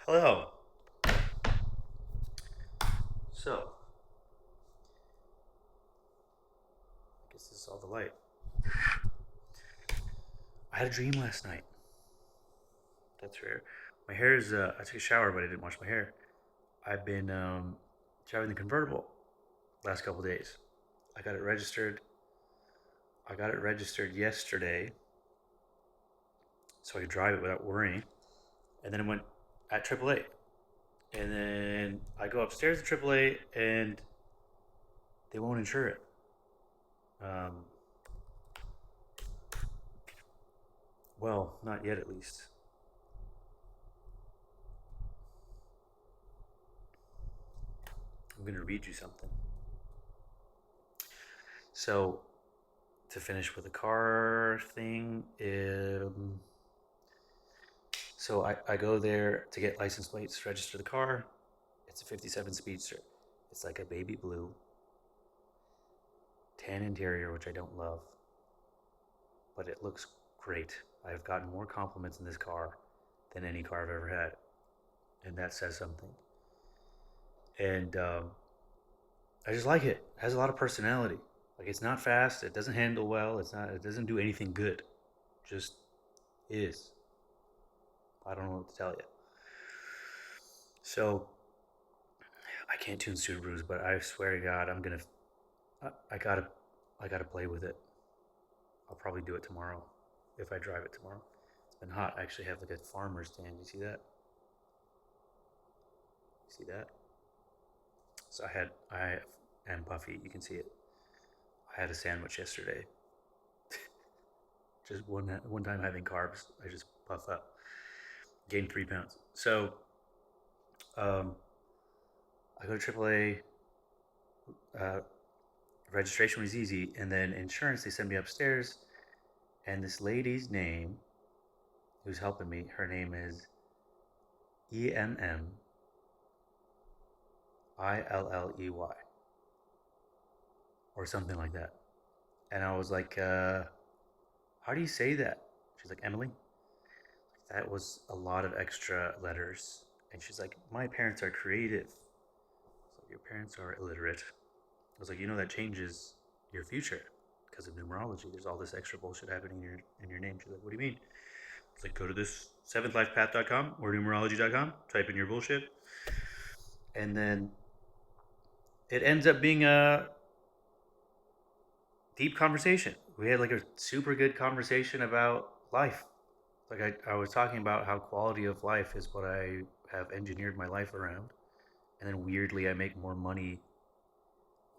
Hello. So, I guess this is all the light. I had a dream last night. That's rare. My hair is. I took a shower, but I didn't wash my hair. I've been driving the convertible last couple days. I got it registered. I got it registered yesterday, so I could drive it without worrying. And then it went at AAA. And then I go upstairs to AAA, and they won't insure it. Um, well, not yet, at least. I'm gonna read you something. So to finish with the car thing, so I go there to get license plates, register the car. It's a 57 Speedster. It's like a baby blue, tan interior, which I don't love, but it looks great. I've gotten more compliments in this car than any car I've ever had, and that says something. And I just like it. It has a lot of personality. Like it's not fast. It doesn't handle well. It's not. It doesn't do anything good. Just is. I don't know what to tell you. So I can't tune Subarus, but I swear to God, I'm gonna. I gotta. I gotta play with it. I'll probably do it tomorrow, if I drive it tomorrow. It's been hot. I actually have like a farmer's stand. You see that? See that? So I and Buffy. You can see it. I had a sandwich yesterday. Just one time having carbs, I just puff up. Gained 3 pounds. So um, I go to AAA. Uh, Registration was easy, and then insurance. They send me upstairs, and this lady's name, who's helping me, her name is Emmilley, or something like that. And I was like, "How do you say that?" She's like, "Emily." That was a lot of extra letters, and she's like, "My parents are creative." I was like, "Your parents are illiterate." I was like, that changes your future because of numerology. There's all this extra bullshit happening in your name. She's like, "What do you mean?" It's like, go to this seventh-lifepath.com or numerology.com, type in your bullshit, and then it ends up being a deep conversation. We had like a super good conversation about life. Like I was talking about how quality of life is what I have engineered my life around. And then weirdly, I make more money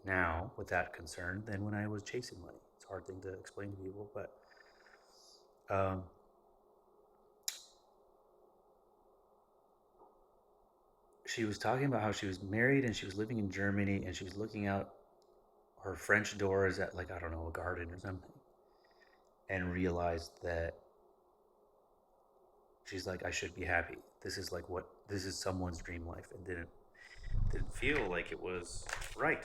now with that concern than when I was chasing money. It's a hard thing to explain to people, but um, she was talking about how she was married and she was living in Germany and she was looking out her French doors at like I don't know a garden or something, and realized that she's like I should be happy. This is someone's dream life, and didn't feel like it was right.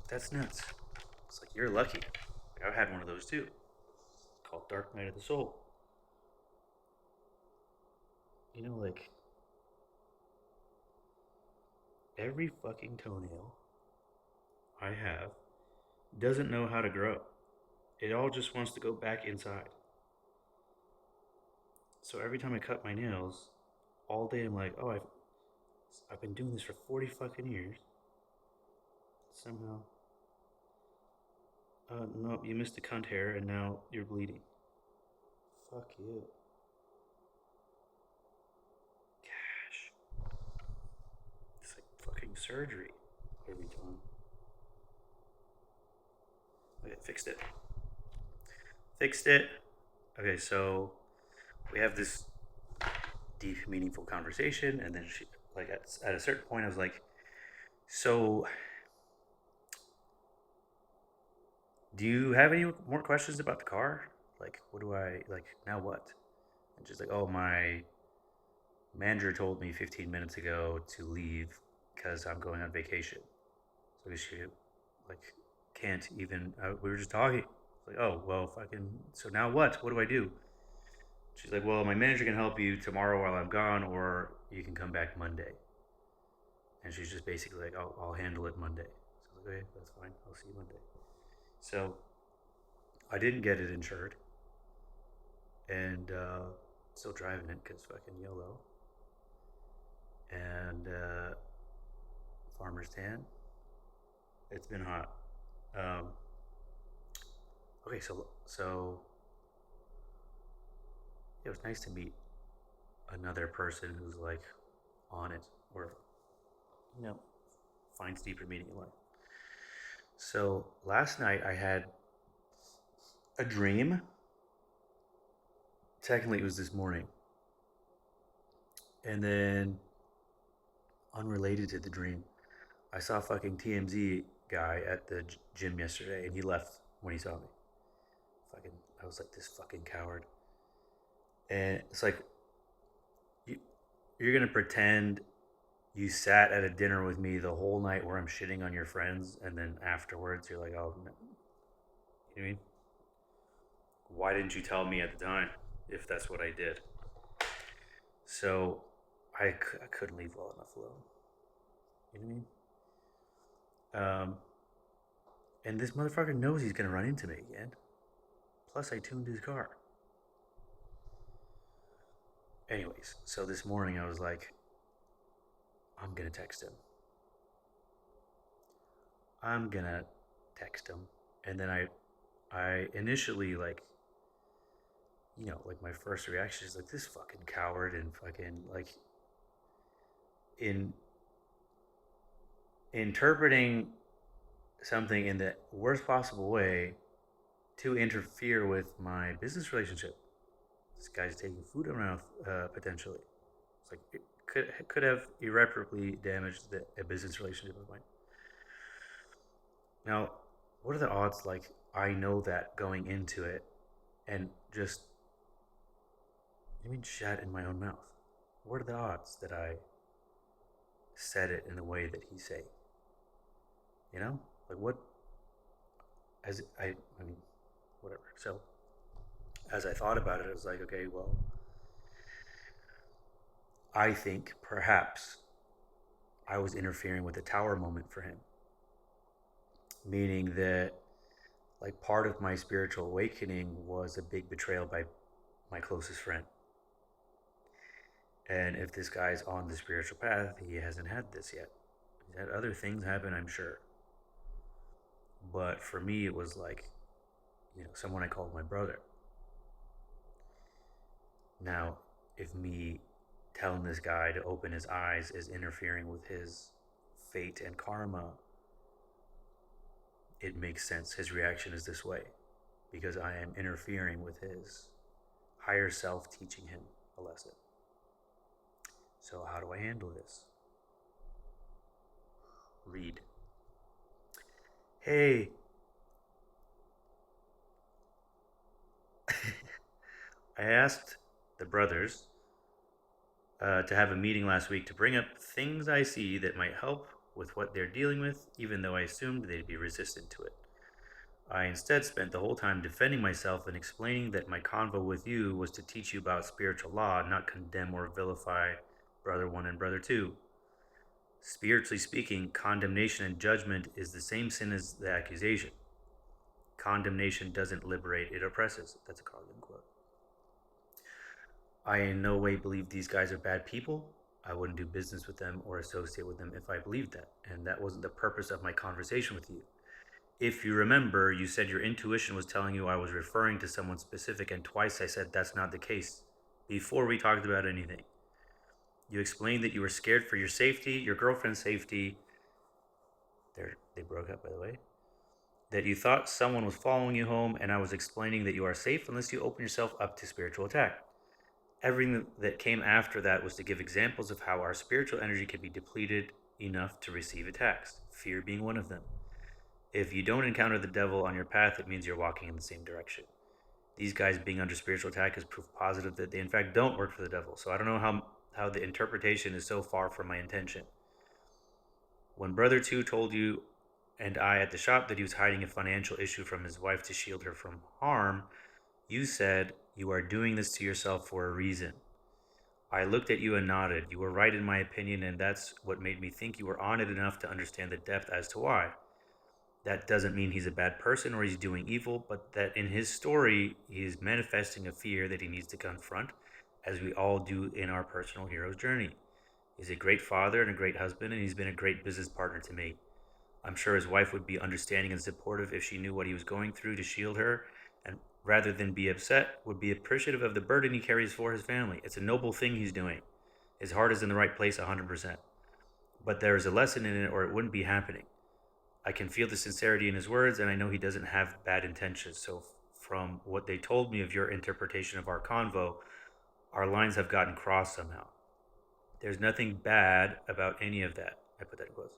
That's nuts. It's like you're lucky. Like, I've had one of those too. It's called Dark Night of the Soul. Like every fucking toenail I have doesn't know how to grow. It all just wants to go back inside. So every time I cut my nails, all day I'm like, oh, I've been doing this for 40 fucking years. Somehow, nope, you missed a cunt hair and now you're bleeding. Fuck you. Gosh, it's like fucking surgery every time. Okay, fixed it. Fixed it. Okay, so we have this deep, meaningful conversation, and then she, like, at a certain point, I was like, so do you have any more questions about the car? Like, what do I, like, now what? And she's like, oh, my manager told me 15 minutes ago to leave because I'm going on vacation. So she, like, can't even, we were just talking. Like, oh, well, fucking, so now what? What do I do? She's like, well, my manager can help you tomorrow while I'm gone, or you can come back Monday. And she's just basically like, I'll handle it Monday. So I was like, okay, that's fine. I'll see you Monday. So I didn't get it insured, and still driving it because fucking YOLO. And farmer's tan. It's been hot. Um, okay, so it was nice to meet another person who's like on it, or you know finds deeper meaning in life. So last night I had a dream. Technically, it was this morning, and then unrelated to the dream, I saw a fucking TMZ guy at the gym yesterday, and he left when he saw me. Fucking, I was like this fucking coward, and it's like you, you're gonna pretend you sat at a dinner with me the whole night where I'm shitting on your friends, and then afterwards you're like, oh, no. You know what I mean? Why didn't you tell me at the time if that's what I did? So I couldn't leave well enough alone. You know what I mean? And this motherfucker knows he's gonna run into me again. Plus, I tuned his car. Anyways, so this morning I was like, I'm gonna text him. I'm gonna text him, and then I initially like, like my first reaction is like this fucking coward and fucking like in interpreting something in the worst possible way to interfere with my business relationship. This guy's taking food around potentially. It's like it could have irreparably damaged a business relationship of mine. Now, what are the odds? Like I know that going into it, and just I mean shit in my own mouth. What are the odds that I said it in the way that he said? Like what? As I mean, whatever. So as I thought about it, I was like, okay, well, I think perhaps I was interfering with a tower moment for him, meaning that like part of my spiritual awakening was a big betrayal by my closest friend. And if this guy's on the spiritual path, he hasn't had this yet. He's had other things happen, I'm sure. But for me, it was like, someone I called my brother. Now, if me telling this guy to open his eyes is interfering with his fate and karma, it makes sense. His reaction is this way because I am interfering with his higher self teaching him a lesson. So, how do I handle this? Read. Hey, I asked the brothers to have a meeting last week to bring up things I see that might help with what they're dealing with, even though I assumed they'd be resistant to it. I instead spent the whole time defending myself and explaining that my convo with you was to teach you about spiritual law, not condemn or vilify Brother 1 and Brother 2. Spiritually speaking, condemnation and judgment is the same sin as the accusation. Condemnation doesn't liberate, it oppresses. That's a Carl Jung quote. I in no way believe these guys are bad people. I wouldn't do business with them or associate with them if I believed that. And that wasn't the purpose of my conversation with you. If you remember, you said your intuition was telling you I was referring to someone specific, and twice I said that's not the case before we talked about anything. You explained that you were scared for your safety, your girlfriend's safety. They broke up, by the way. That you thought someone was following you home, and I was explaining that you are safe unless you open yourself up to spiritual attack. Everything that came after that was to give examples of how our spiritual energy can be depleted enough to receive attacks, fear being one of them. If you don't encounter the devil on your path, it means you're walking in the same direction. These guys being under spiritual attack is proof positive that they in fact don't work for the devil. So I don't know how the interpretation is so far from my intention. When Brother 2 told you and I at the shop that he was hiding a financial issue from his wife to shield her from harm, you said You are doing this to yourself for a reason. I looked at you and nodded. You were right in my opinion, and that's what made me think you were on it enough to understand the depth as to why. That doesn't mean he's a bad person or he's doing evil, but that in his story, he is manifesting a fear that he needs to confront, as we all do in our personal hero's journey. He's a great father and a great husband, and he's been a great business partner to me. I'm sure his wife would be understanding and supportive if she knew what he was going through to shield her, and rather than be upset, would be appreciative of the burden he carries for his family. It's a noble thing he's doing. His heart is in the right place 100%. But there is a lesson in it, or it wouldn't be happening. I can feel the sincerity in his words, and I know he doesn't have bad intentions. So, from what they told me of your interpretation of our convo, our lines have gotten crossed somehow. There's nothing bad about any of that. I put that in quotes.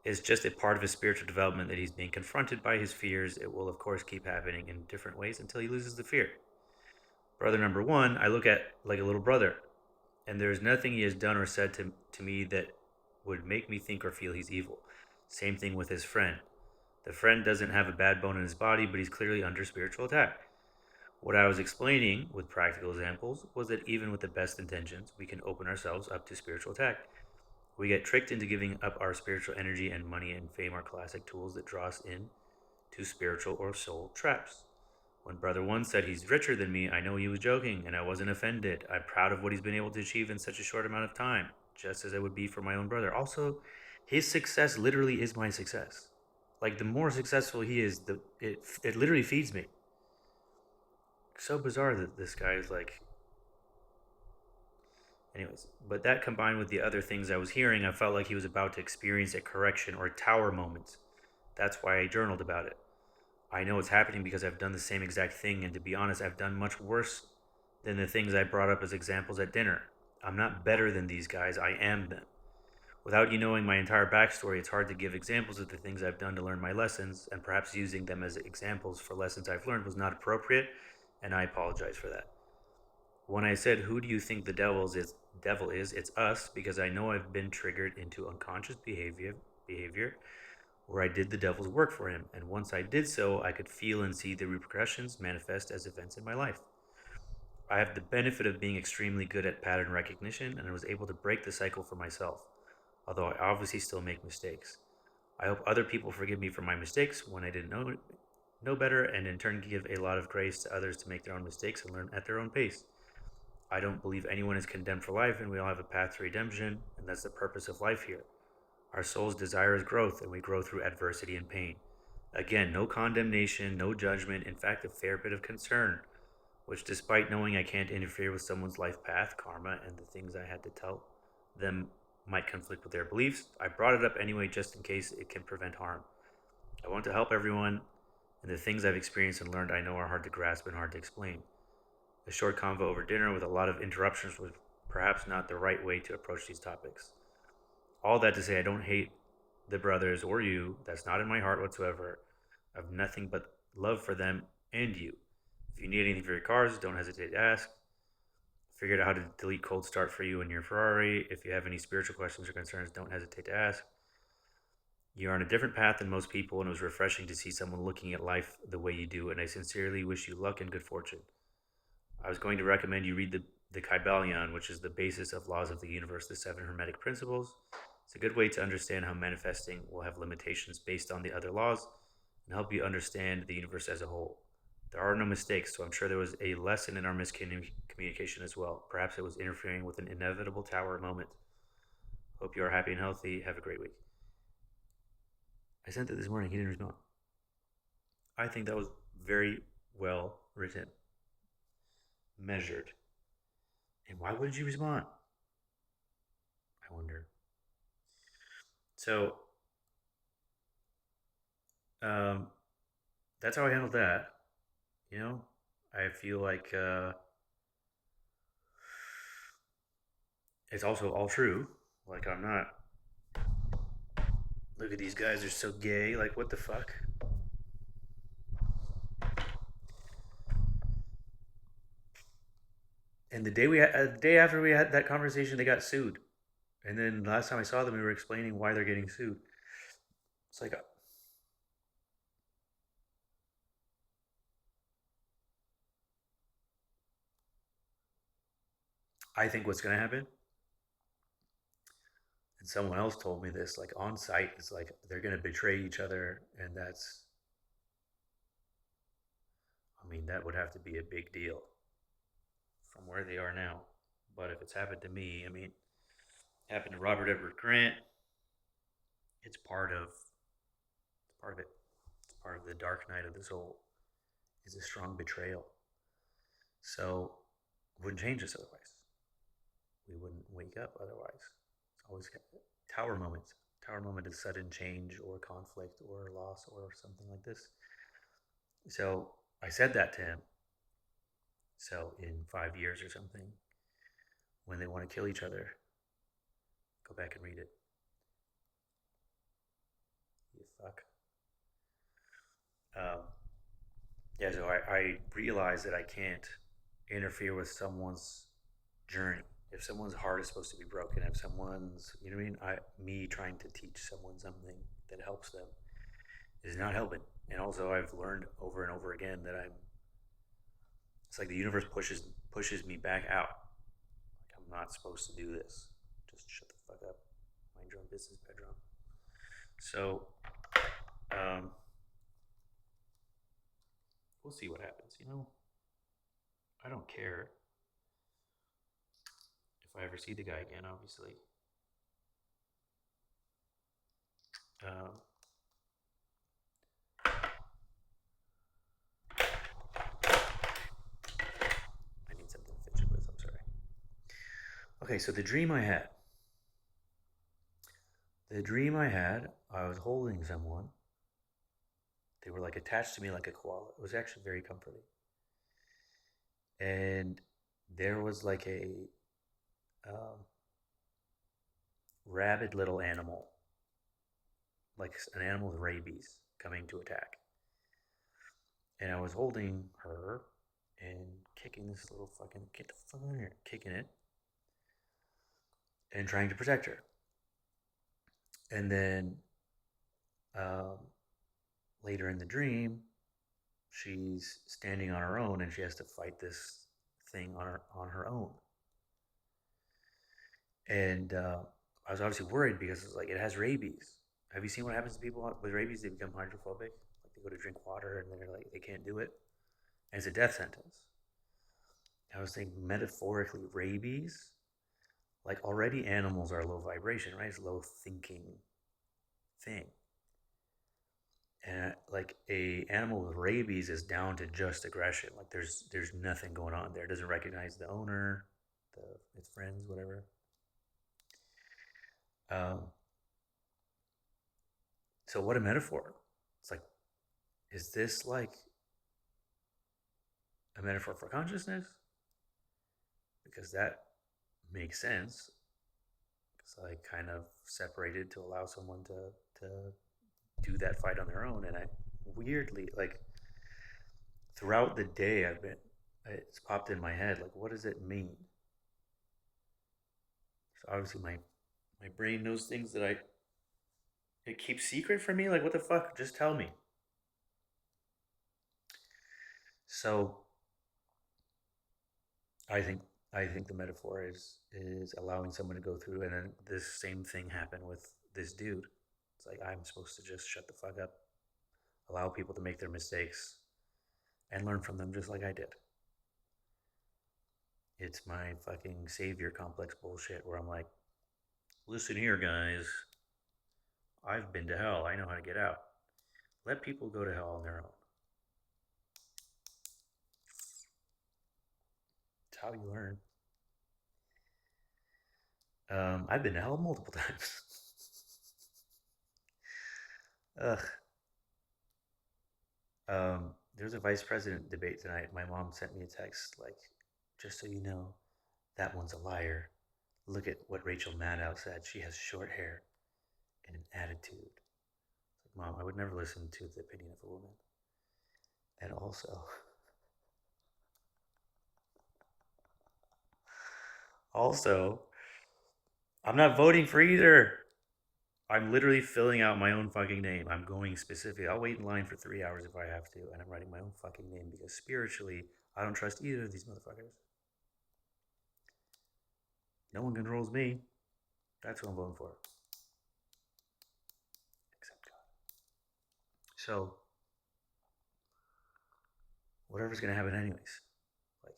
It's just a part of his spiritual development that he's being confronted by his fears. It will, of course, keep happening in different ways until he loses the fear. Brother number one, I look at like a little brother, and there is nothing he has done or said to me that would make me think or feel he's evil. Same thing with his friend. The friend doesn't have a bad bone in his body, but he's clearly under spiritual attack. What I was explaining with practical examples was that even with the best intentions, we can open ourselves up to spiritual attack. We get tricked into giving up our spiritual energy, and money and fame are classic tools that draw us in to spiritual or soul traps. When Brother One said he's richer than me, I know he was joking, and I wasn't offended. I'm proud of what he's been able to achieve in such a short amount of time, just as I would be for my own brother. Also, his success literally is my success. Like, the more successful he is, it literally feeds me. So bizarre that this guy is like. Anyways, but that combined with the other things I was hearing, I felt like he was about to experience a correction or tower moment. That's why I journaled about it. I know it's happening because I've done the same exact thing, and to be honest, I've done much worse than the things I brought up as examples at dinner. I'm not better than these guys, I am them. Without you knowing my entire backstory, it's hard to give examples of the things I've done to learn my lessons, and perhaps using them as examples for lessons I've learned was not appropriate, and I apologize for that. When I said, "Who do you think the devil is?" It's us, because I know I've been triggered into unconscious behavior where I did the devil's work for him, and once I did so, I could feel and see the repercussions manifest as events in my life. I have the benefit of being extremely good at pattern recognition, and I was able to break the cycle for myself, although I obviously still make mistakes. I hope other people forgive me for my mistakes when I didn't know better, and in turn give a lot of grace to others to make their own mistakes and learn at their own pace. I don't believe anyone is condemned for life, and we all have a path to redemption, and that's the purpose of life here. Our soul's desire is growth, and we grow through adversity and pain. Again, no condemnation, no judgment, in fact, a fair bit of concern, which, despite knowing I can't interfere with someone's life path, karma, and the things I had to tell them might conflict with their beliefs, I brought it up anyway just in case it can prevent harm. I want to help everyone, and the things I've experienced and learned I know are hard to grasp and hard to explain. A short convo over dinner with a lot of interruptions was perhaps not the right way to approach these topics. All that to say, I don't hate the brothers or you. That's not in my heart whatsoever. I have nothing but love for them and you. If you need anything for your cars, don't hesitate to ask. Figured out how to delete cold start for you and your Ferrari. If you have any spiritual questions or concerns, don't hesitate to ask. You're on a different path than most people, and it was refreshing to see someone looking at life the way you do, and I sincerely wish you luck and good fortune. I was going to recommend you read the Kybalion, which is the basis of laws of the universe, the seven hermetic principles. It's a good way to understand how manifesting will have limitations based on the other laws and help you understand the universe as a whole. There are no mistakes, so I'm sure there was a lesson in our miscommunication as well. Perhaps it was interfering with an inevitable tower moment. Hope you are happy and healthy. Have a great week. I sent it this morning. He didn't respond. I think that was very well written, measured. And why wouldn't you respond? I wonder. So um, that's how I handled that. You know, I feel like it's also all true. Like, I'm not. Look at these guys; they're so gay. Like, what the fuck? And the day after we had that conversation, they got sued. And then last time I saw them, we were explaining why they're getting sued. It's like, I think what's going to happen, and someone else told me this, like on site, it's like they're going to betray each other. And that's, I mean, that would have to be a big deal from where they are now. But if it's happened to me, I mean, happened to Robert Edward Grant, it's part of it. It's part of the dark night of the soul. Is a strong betrayal. So it wouldn't change us otherwise. We wouldn't wake up otherwise. It's always tower moments. Tower moment is sudden change or conflict or loss or something like this. So I said that to him. So in 5 years or something, when they want to kill each other, go back and read it. You fuck. Um, yeah, so I realize that I can't interfere with someone's journey. If someone's heart is supposed to be broken, if someone's, you know what I mean? Me trying to teach someone something that helps them is not helping. And also, I've learned over and over again that it's like the universe pushes me back out. Like I'm not supposed to do this. Just shut the fuck up. Mind your own business, Pedro. So, um, we'll see what happens. I don't care if I ever see the guy again, obviously. Um, I need something to fidget with. I'm sorry. Okay, so the dream I had. The dream I had, I was holding someone. They were like attached to me like a koala. It was actually very comforting. And there was like a um, rabid little animal, like an animal with rabies, coming to attack. And I was holding her and kicking this little fucking get the fuck out of here, kicking it and trying to protect her. And then um, later in the dream, she's standing on her own and she has to fight this thing on her own. And I was obviously worried because it's like it has rabies. Have you seen what happens to people with rabies? They become hydrophobic. Like they go to drink water and they're like they can't do it, and it's a death sentence. I was thinking metaphorically, rabies. Like already, animals are low vibration, right? It's a low thinking thing, and like a animal with rabies is down to just aggression. Like there's nothing going on there. It doesn't recognize the owner, the its friends, whatever. Um, so what a metaphor! It's like, is this like a metaphor for consciousness? Because that makes sense. Because I kind of separated to allow someone to do that fight on their own, and I weirdly like throughout the day it's popped in my head like what does it mean? So obviously my brain knows things that I it keeps secret from me. Like what the fuck? Just tell me. So I think I think the metaphor is allowing someone to go through, and then this same thing happened with this dude. It's like I'm supposed to just shut the fuck up, allow people to make their mistakes, and learn from them just like I did. It's my fucking savior complex bullshit where I'm like, listen here, guys. I've been to hell. I know how to get out. Let people go to hell on their own. It's how you learn. I've been to hell multiple times. Ugh. There's a vice president debate tonight. My mom sent me a text like, just so you know, that one's a liar. Look at what Rachel Maddow said. She has short hair and an attitude. It's like, Mom, I would never listen to the opinion of a woman. And also, I'm not voting for either. I'm literally filling out my own fucking name. I'm going specific. I'll wait in line for 3 hours if I have to, and I'm writing my own fucking name because spiritually, I don't trust either of these motherfuckers. No one controls me. That's who I'm voting for. Except God. So whatever's gonna happen anyways. Like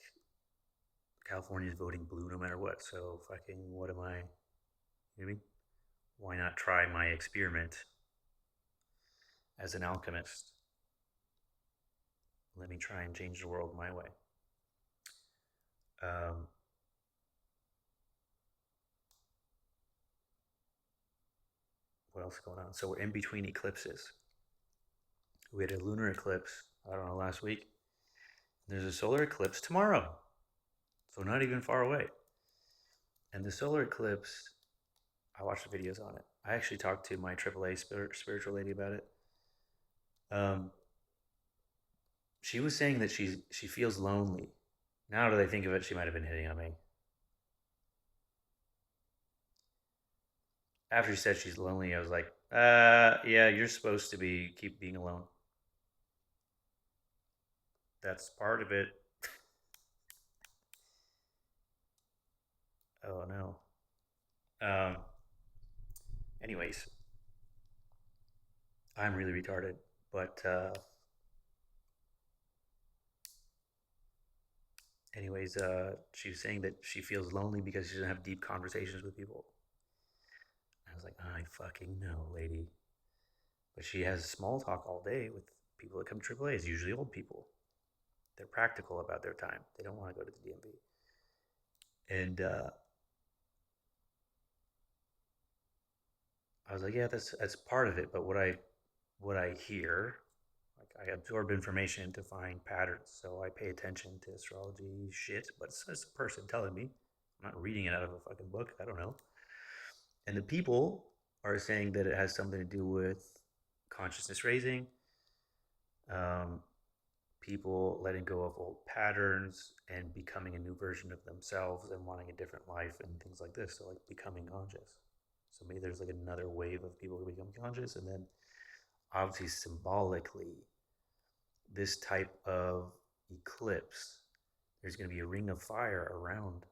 California's voting blue no matter what. So fucking what am I? You know what I mean? Why not try my experiment as an alchemist? Let me try and change the world my way. Um, what else is going on? So we're in between eclipses. We had a lunar eclipse, I don't know, last week. There's a solar eclipse tomorrow. So not even far away. And the solar eclipse, I watched the videos on it. I actually talked to my AAA spiritual lady about it. Um, she was saying that she feels lonely. Now that I think of it, she might have been hitting on me. After she said she's lonely, I was like, yeah, you're supposed to be keep being alone. That's part of it. Oh no. Um, anyways, I'm really retarded. But she was saying that she feels lonely because she doesn't have deep conversations with people. I was like, I fucking know, lady. But she has small talk all day with people that come to AAA's, usually old people. They're practical about their time. They don't want to go to the DMV. And I was like, yeah, that's part of it. But what I hear, like I absorb information to find patterns. So I pay attention to astrology shit, but it's a person telling me. I'm not reading it out of a fucking book. I don't know. And the people are saying that it has something to do with consciousness raising, um, people letting go of old patterns and becoming a new version of themselves and wanting a different life and things like this. So, like becoming conscious. So, maybe there's like another wave of people who become conscious. And then, obviously, symbolically, this type of eclipse, there's going to be a ring of fire around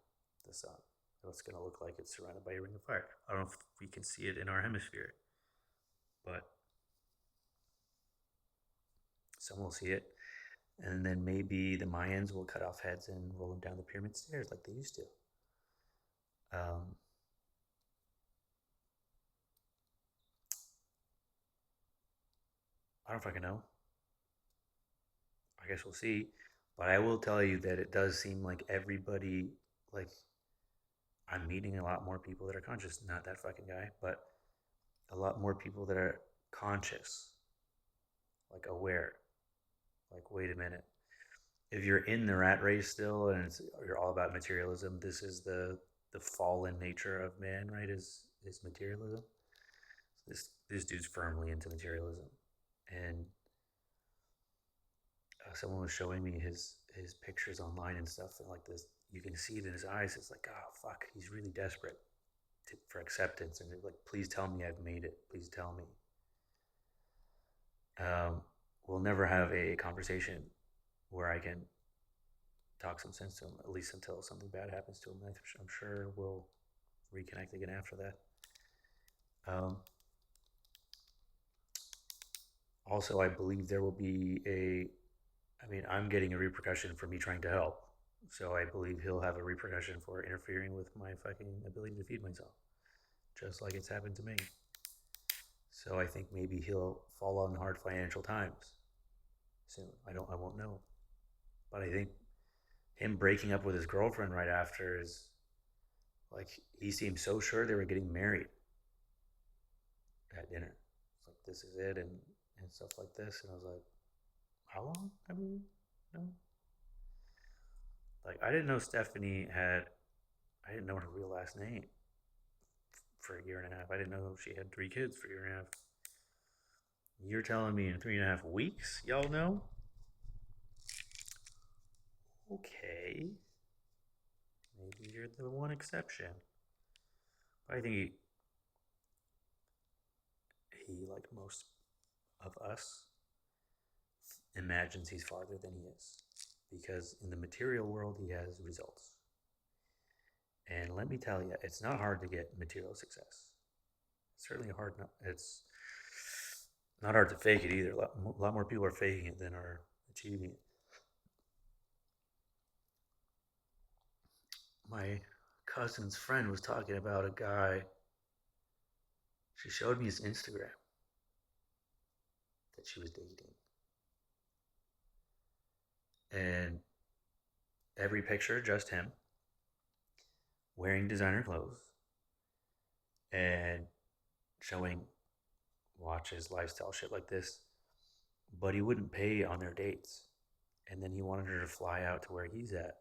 the sun. So it's going to look like it's surrounded by a ring of fire. I don't know if we can see it in our hemisphere, but some will see it. And then maybe the Mayans will cut off heads and roll them down the pyramid stairs like they used to. Um, I don't fucking know. I guess we'll see. But I will tell you that it does seem like everybody, like, I'm meeting a lot more people that are conscious. Not that fucking guy, but a lot more people that are conscious, like aware. Like, wait a minute. If you're in the rat race still and you're all about materialism, this is the fallen nature of man, right? Is materialism. This dude's firmly into materialism, and someone was showing me his pictures online and stuff, and like this, you can see it in his eyes. It's like, oh fuck, he's really desperate for acceptance, and like, please tell me I've made it. Please tell me. Um, we'll never have a conversation where I can talk some sense to him, at least until something bad happens to him. I'm sure we'll reconnect again after that. Um, Also, I believe there will be a. I mean, I'm getting a repercussion for me trying to help. So I believe he'll have a repercussion for interfering with my fucking ability to feed myself, just like it's happened to me. So I think maybe he'll fall on hard financial times soon. I won't know. But I think him breaking up with his girlfriend right after is like he seemed so sure they were getting married at dinner. It's like this is it and stuff like this. And I was like, how long have we known? Like I didn't know Stephanie had. I didn't know her real last name for a year and a half. I didn't know she had 3 kids for a year and a half. You're telling me in 3.5 weeks, y'all know? Okay, maybe you're the one exception. But I think he, like most of us, imagines he's farther than he is. Because in the material world, he has results. And let me tell you, it's not hard to get material success. It's certainly hard. Not, it's not hard to fake it either. A lot more people are faking it than are achieving it. My cousin's friend was talking about a guy. She showed me his Instagram that she was dating. And every picture, just him, wearing designer clothes and showing watches, lifestyle shit like this. But he wouldn't pay on their dates. And then he wanted her to fly out to where he's at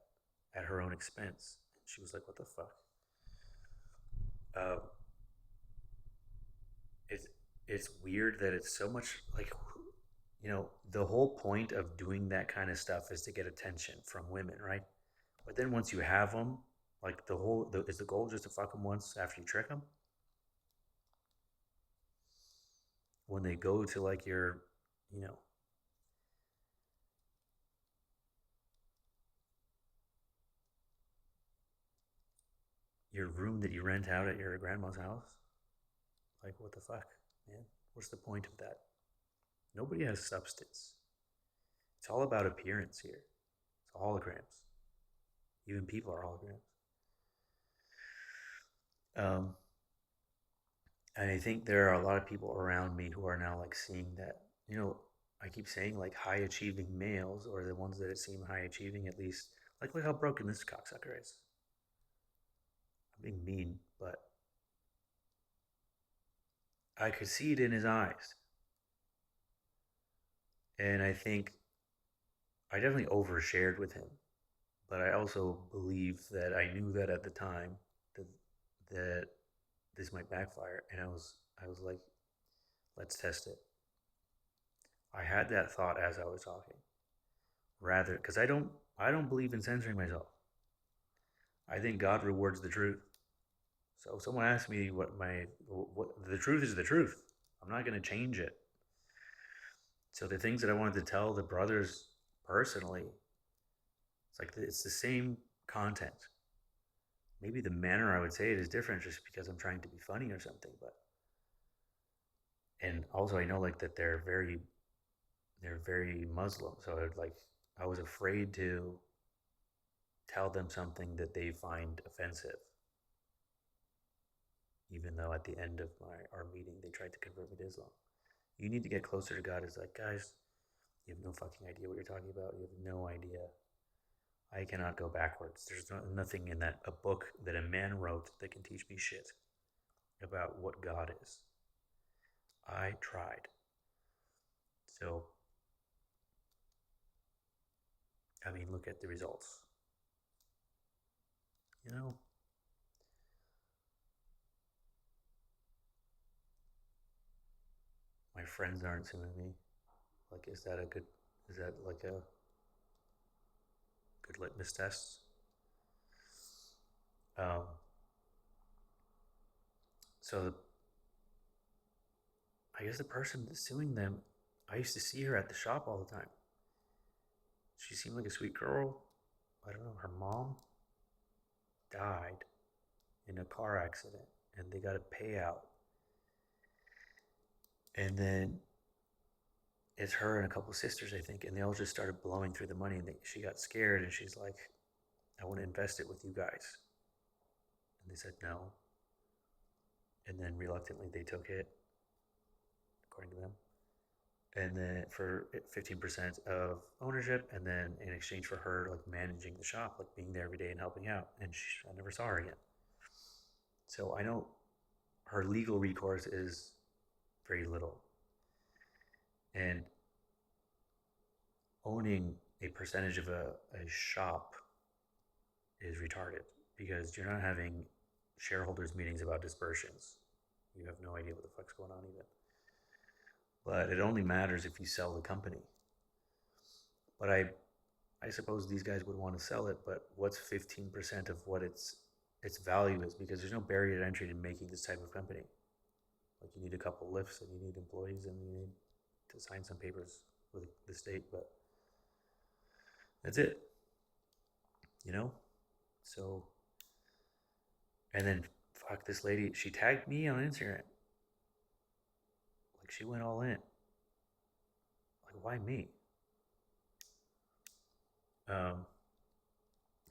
her own expense. And she was like, what the fuck? Uh, it's, it's weird that it's so much like, the whole point of doing that kind of stuff is to get attention from women, right? But then once you have them, like is the goal just to fuck them once after you trick them? When they go to like you know, your room that you rent out at your grandma's house, like what the fuck, man? What's the point of that? Nobody has substance. It's all about appearance here. It's holograms. Even people are holograms. Um, and I think there are a lot of people around me who are now like seeing that, I keep saying like high achieving males or the ones that seem high achieving at least, like look how broken this cocksucker is. I'm being mean, but I could see it in his eyes. And I think I definitely overshared with him, but I also believe that I knew that at the time that that this might backfire, and I was like, let's test it. I had that thought as I was talking, rather because I don't believe in censoring myself. I think God rewards the truth. So if someone asks me what the truth is, the truth. I'm not going to change it. So the things that I wanted to tell the brothers personally, it's the same content. Maybe the manner I would say it is different just because I'm trying to be funny or something, but and also I know like that they're very Muslim, so I was afraid to tell them something that they find offensive, even though at the end of our meeting they tried to convert me to Islam. You need to get closer to God. Is like, guys, you have no fucking idea what you're talking about. You have no idea. I cannot go backwards. There's nothing in a book that a man wrote that can teach me shit about what God is. I tried. So, I mean, look at the results. You know, my friends aren't suing me. Like, is that like a good litmus test? Um, so I guess the person that's suing them, I used to see her at the shop all the time. She seemed like a sweet girl. I don't know, her mom died in a car accident and they got a payout. And then it's her and a couple of sisters, I think, and they all just started blowing through the money. And she got scared and she's like, I want to invest it with you guys. And they said no. And then reluctantly they took it, according to them. And then for 15% of ownership, and then in exchange for her like managing the shop, like being there every day and helping out. And I never saw her again. So I know her legal recourse is very little. And owning a percentage of a shop is retarded because you're not having shareholders meetings about dispersions. You have no idea what the fuck's going on even. But it only matters if you sell the company. But I suppose these guys would want to sell it, but what's 15% of what its value is? Because there's no barrier to entry to making this type of company. Like you need a couple lifts and you need employees and you need to sign some papers with the state, but that's it. You know? So And then, fuck, this lady, she tagged me on Instagram. Like, she went all in. Like, why me? Um,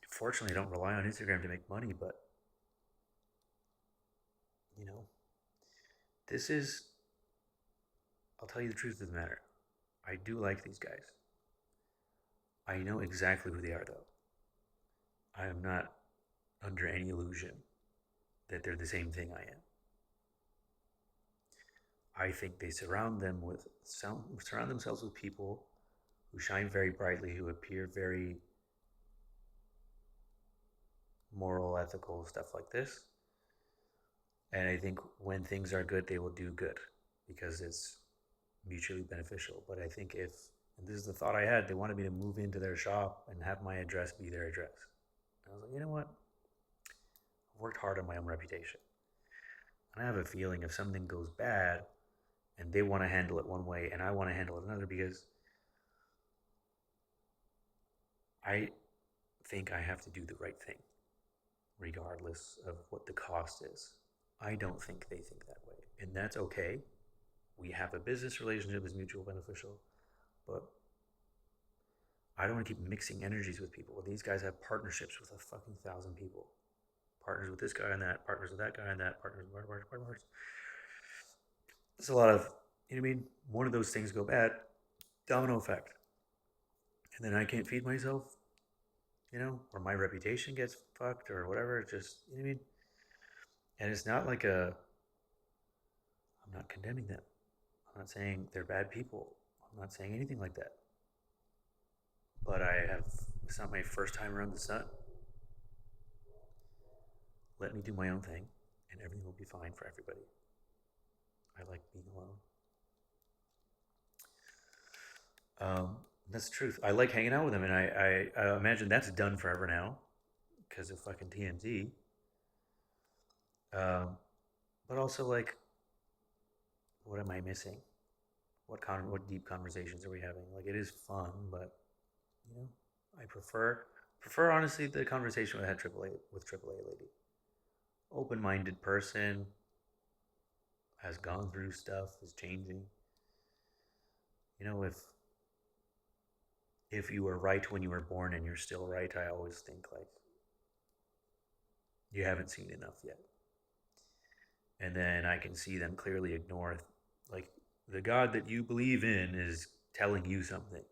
Fortunately, I don't rely on Instagram to make money, but, you know, this is, I'll tell you the truth of the matter. I do like these guys. I know exactly who they are, though. I am not under any illusion that they're the same thing I am. I think they surround themselves with people who shine very brightly, who appear very moral, ethical, stuff like this. And I think when things are good, they will do good because it's mutually beneficial. But I think if, and this is the thought I had, they wanted me to move into their shop and have my address be their address. And I was like, you know what? I've worked hard on my own reputation. And I have a feeling if something goes bad and they want to handle it one way and I want to handle it another, because I think I have to do the right thing, regardless of what the cost is. I don't think they think that way. And that's okay. We have a business relationship that's mutual beneficial, but I don't want to keep mixing energies with people. Well, these guys have partnerships with a fucking thousand people. Partners with this guy and that, partners with that guy and that, partners. There's a lot of, you know what I mean? One of those things go bad, domino effect. And then I can't feed myself, or my reputation gets fucked or whatever. It just, you know what I mean? And it's not like I'm not condemning them. I'm not saying they're bad people. I'm not saying anything like that. But it's not my first time around the sun. Let me do my own thing and everything will be fine for everybody. I like being alone. That's the truth. I like hanging out with them, and I imagine that's done forever now because of fucking TMZ. Um, but also, like, what am I missing? What deep conversations are we having? Like, it is fun, but you know, I prefer honestly the conversation we had AAA lady. Open minded person, has gone through stuff, is changing. If you were right when you were born and you're still right, I always think like you haven't seen enough yet. And then I can see them clearly ignore, like, the God that you believe in is telling you something,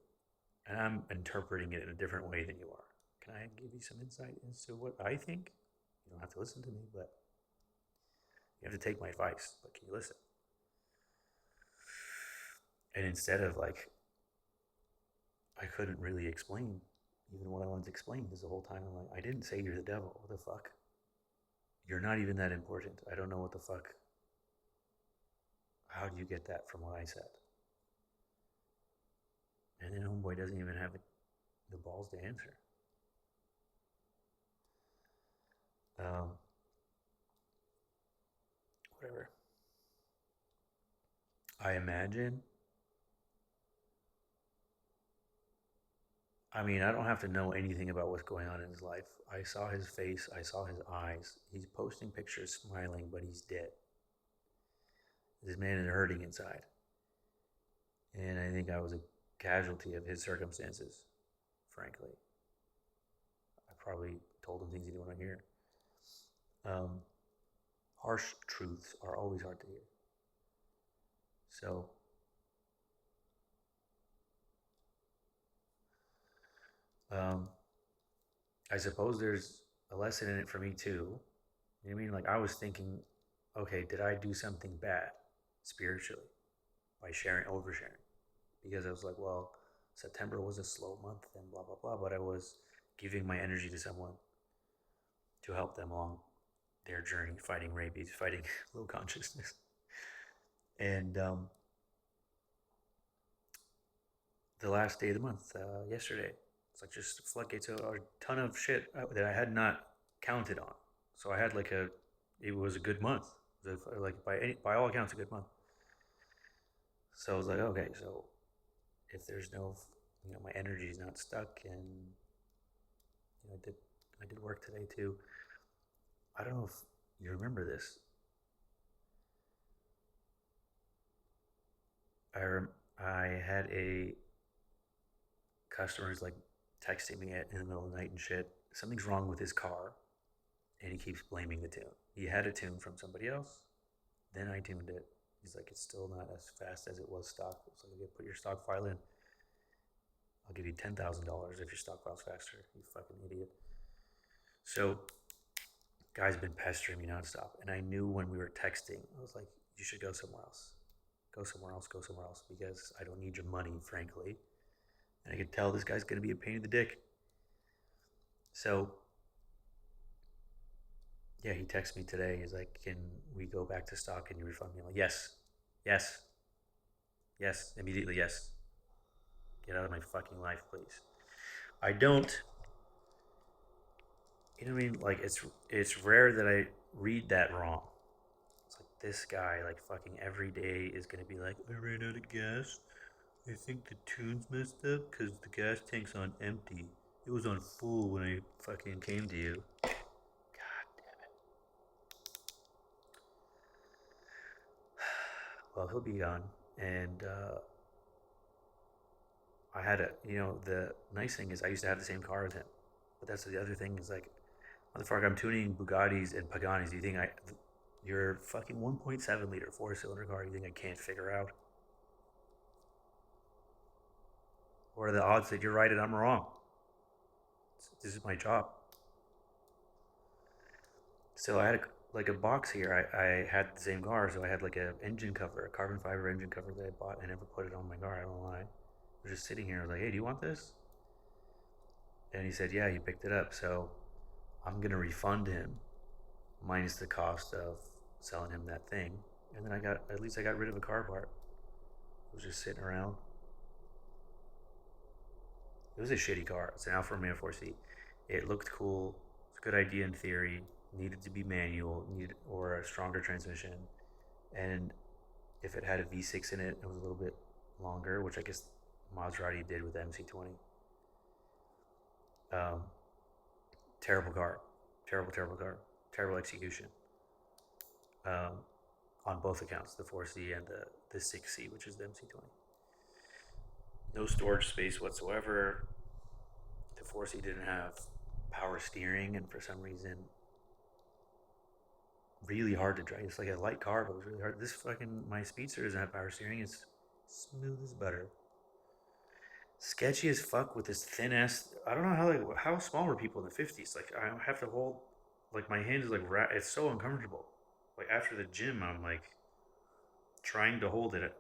and I'm interpreting it in a different way than you are. Can I give you some insight as to what I think? You don't have to listen to me, but you have to take my advice. But can you listen? And instead of like, I couldn't really explain even what I wanted to explain because the whole time I'm like, I didn't say you're the devil. What the fuck? You're not even that important. I don't know what the fuck. How do you get that from what I said? And then Homeboy doesn't even have the balls to answer. Um, Whatever. I imagine. I mean, I don't have to know anything about what's going on in his life. I saw his face. I saw his eyes. He's posting pictures smiling, but he's dead. This man is hurting inside. And I think I was a casualty of his circumstances, frankly. I probably told him things he didn't want to hear. Um, Harsh truths are always hard to hear. So, um, I suppose there's a lesson in it for me too. You know what I mean? Like, I was thinking, okay, did I do something bad spiritually by oversharing? Because I was like, well, September was a slow month and blah, blah, blah. But I was giving my energy to someone to help them along their journey, fighting rabies, fighting low consciousness. And the last day of the month, yesterday, it's like just floodgates of a ton of shit that I had not counted on. So I had like it was a good month. Like by all accounts, a good month. So I was like, okay, so if there's no, my energy is not stuck, and I did work today too. I don't know if You remember this? I rem- I had a customer who's like texting me in the middle of the night and shit. Something's wrong with his car, and he keeps blaming the tune. He had a tune from somebody else. Then I tuned it. He's like, it's still not as fast as it was stock. It's like, okay, put your stock file in. I'll give you $10,000 if your stock file's faster. You fucking idiot. So, guy's been pestering me nonstop, and I knew when we were texting, I was like, you should go somewhere else. Go somewhere else. Go somewhere else because I don't need your money, frankly. And I could tell this guy's gonna be a pain in the dick. So yeah, he texted me today. He's like, "Can we go back to stock? Can you refund me?" I'm like, "Yes, yes, yes, immediately, yes. Get out of my fucking life, please." I don't. You know what I mean? Like it's rare that I read that wrong. It's like this guy, like fucking every day, is gonna be like, "I ran out of gas. I think the tune's messed up because the gas tank's on empty. It was on full when I fucking came to you." God damn it. Well, he'll be gone, and I had a, the nice thing is I used to have the same car as him. But that's the other thing is like, motherfucker, I'm tuning Bugattis and Paganis. Do you think your fucking 1.7 liter four cylinder car, you think I can't figure out? What are the odds that you're right and I'm wrong? This is my job. So I had like a box here. I had the same car, so I had like a engine cover, a carbon fiber engine cover that I bought. I never put it on my car. I don't know why. I was just sitting here. I was like, hey, do you want this? And he said, yeah, he picked it up. So I'm gonna refund him minus the cost of selling him that thing. And then I got rid of a car part. It was just sitting around. It was a shitty car. It's an Alfa Romeo 4C. It looked cool. It's a good idea in theory. Needed to be manual, needed or a stronger transmission. And if it had a V6 in it, it was a little bit longer, which I guess Maserati did with the MC20. Um, Terrible car, terrible car, terrible execution. Um, on both accounts, the 4C and the 6C, which is the MC20. No storage space whatsoever. The 4C didn't have power steering, and for some reason, really hard to drive. It's like a light car, but it was really hard. This fucking my Speedster doesn't have power steering. It's smooth as butter. Sketchy as fuck with this thin ass. I don't know how small were people in the 50s. Like I have to hold, like my hand is like it's so uncomfortable. Like after the gym, I'm like trying to hold it,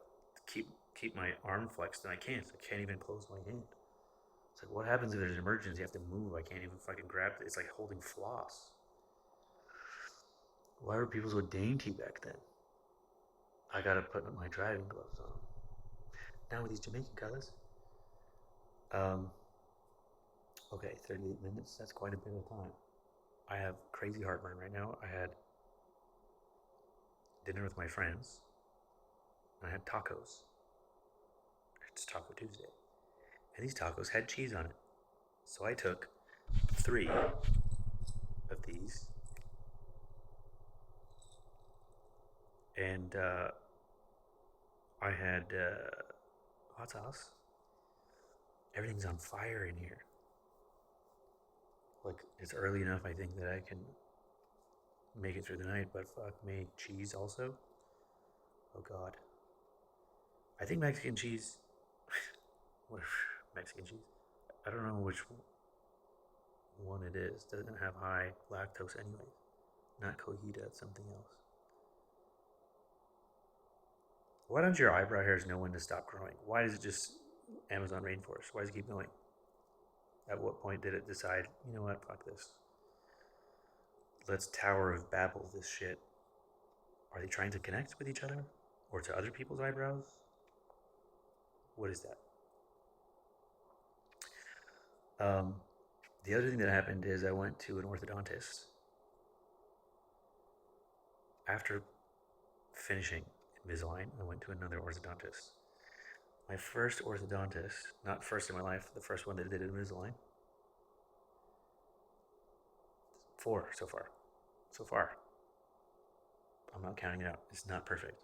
keep my arm flexed, and I can't. I can't even close my hand. It's like, what happens if there's an emergency? You have to move. I can't even fucking grab it. It's like holding floss. Why were people so dainty back then? I gotta put my driving gloves on. Now with these Jamaican colors. Um, okay, 38 minutes. That's quite a bit of time. I have crazy heartburn right now. I had dinner with my friends. And I had tacos. It's Taco Tuesday. And these tacos had cheese on it. So I took 3 of these and I had hot sauce. Everything's on fire in here. Like it's early enough, I think, that I can make it through the night. But fuck me, cheese also. Oh god, I think Mexican cheese. What Mexican cheese? I don't know which one it is. Doesn't have high lactose anyway. Not cojita, it's something else. Why don't your eyebrow hairs know when to stop growing? Why does it just Amazon rainforest? Why does it keep going? At what point did it decide, you know what, fuck this? Let's Tower of Babel this shit. Are they trying to connect with each other? Or to other people's eyebrows? What is that? Um, the other thing that happened is I went to an orthodontist after finishing Invisalign. I went to another orthodontist. My first orthodontist, not first in my life, the first one that did Invisalign. 4 so far. So far. I'm not counting it out. It's not perfect.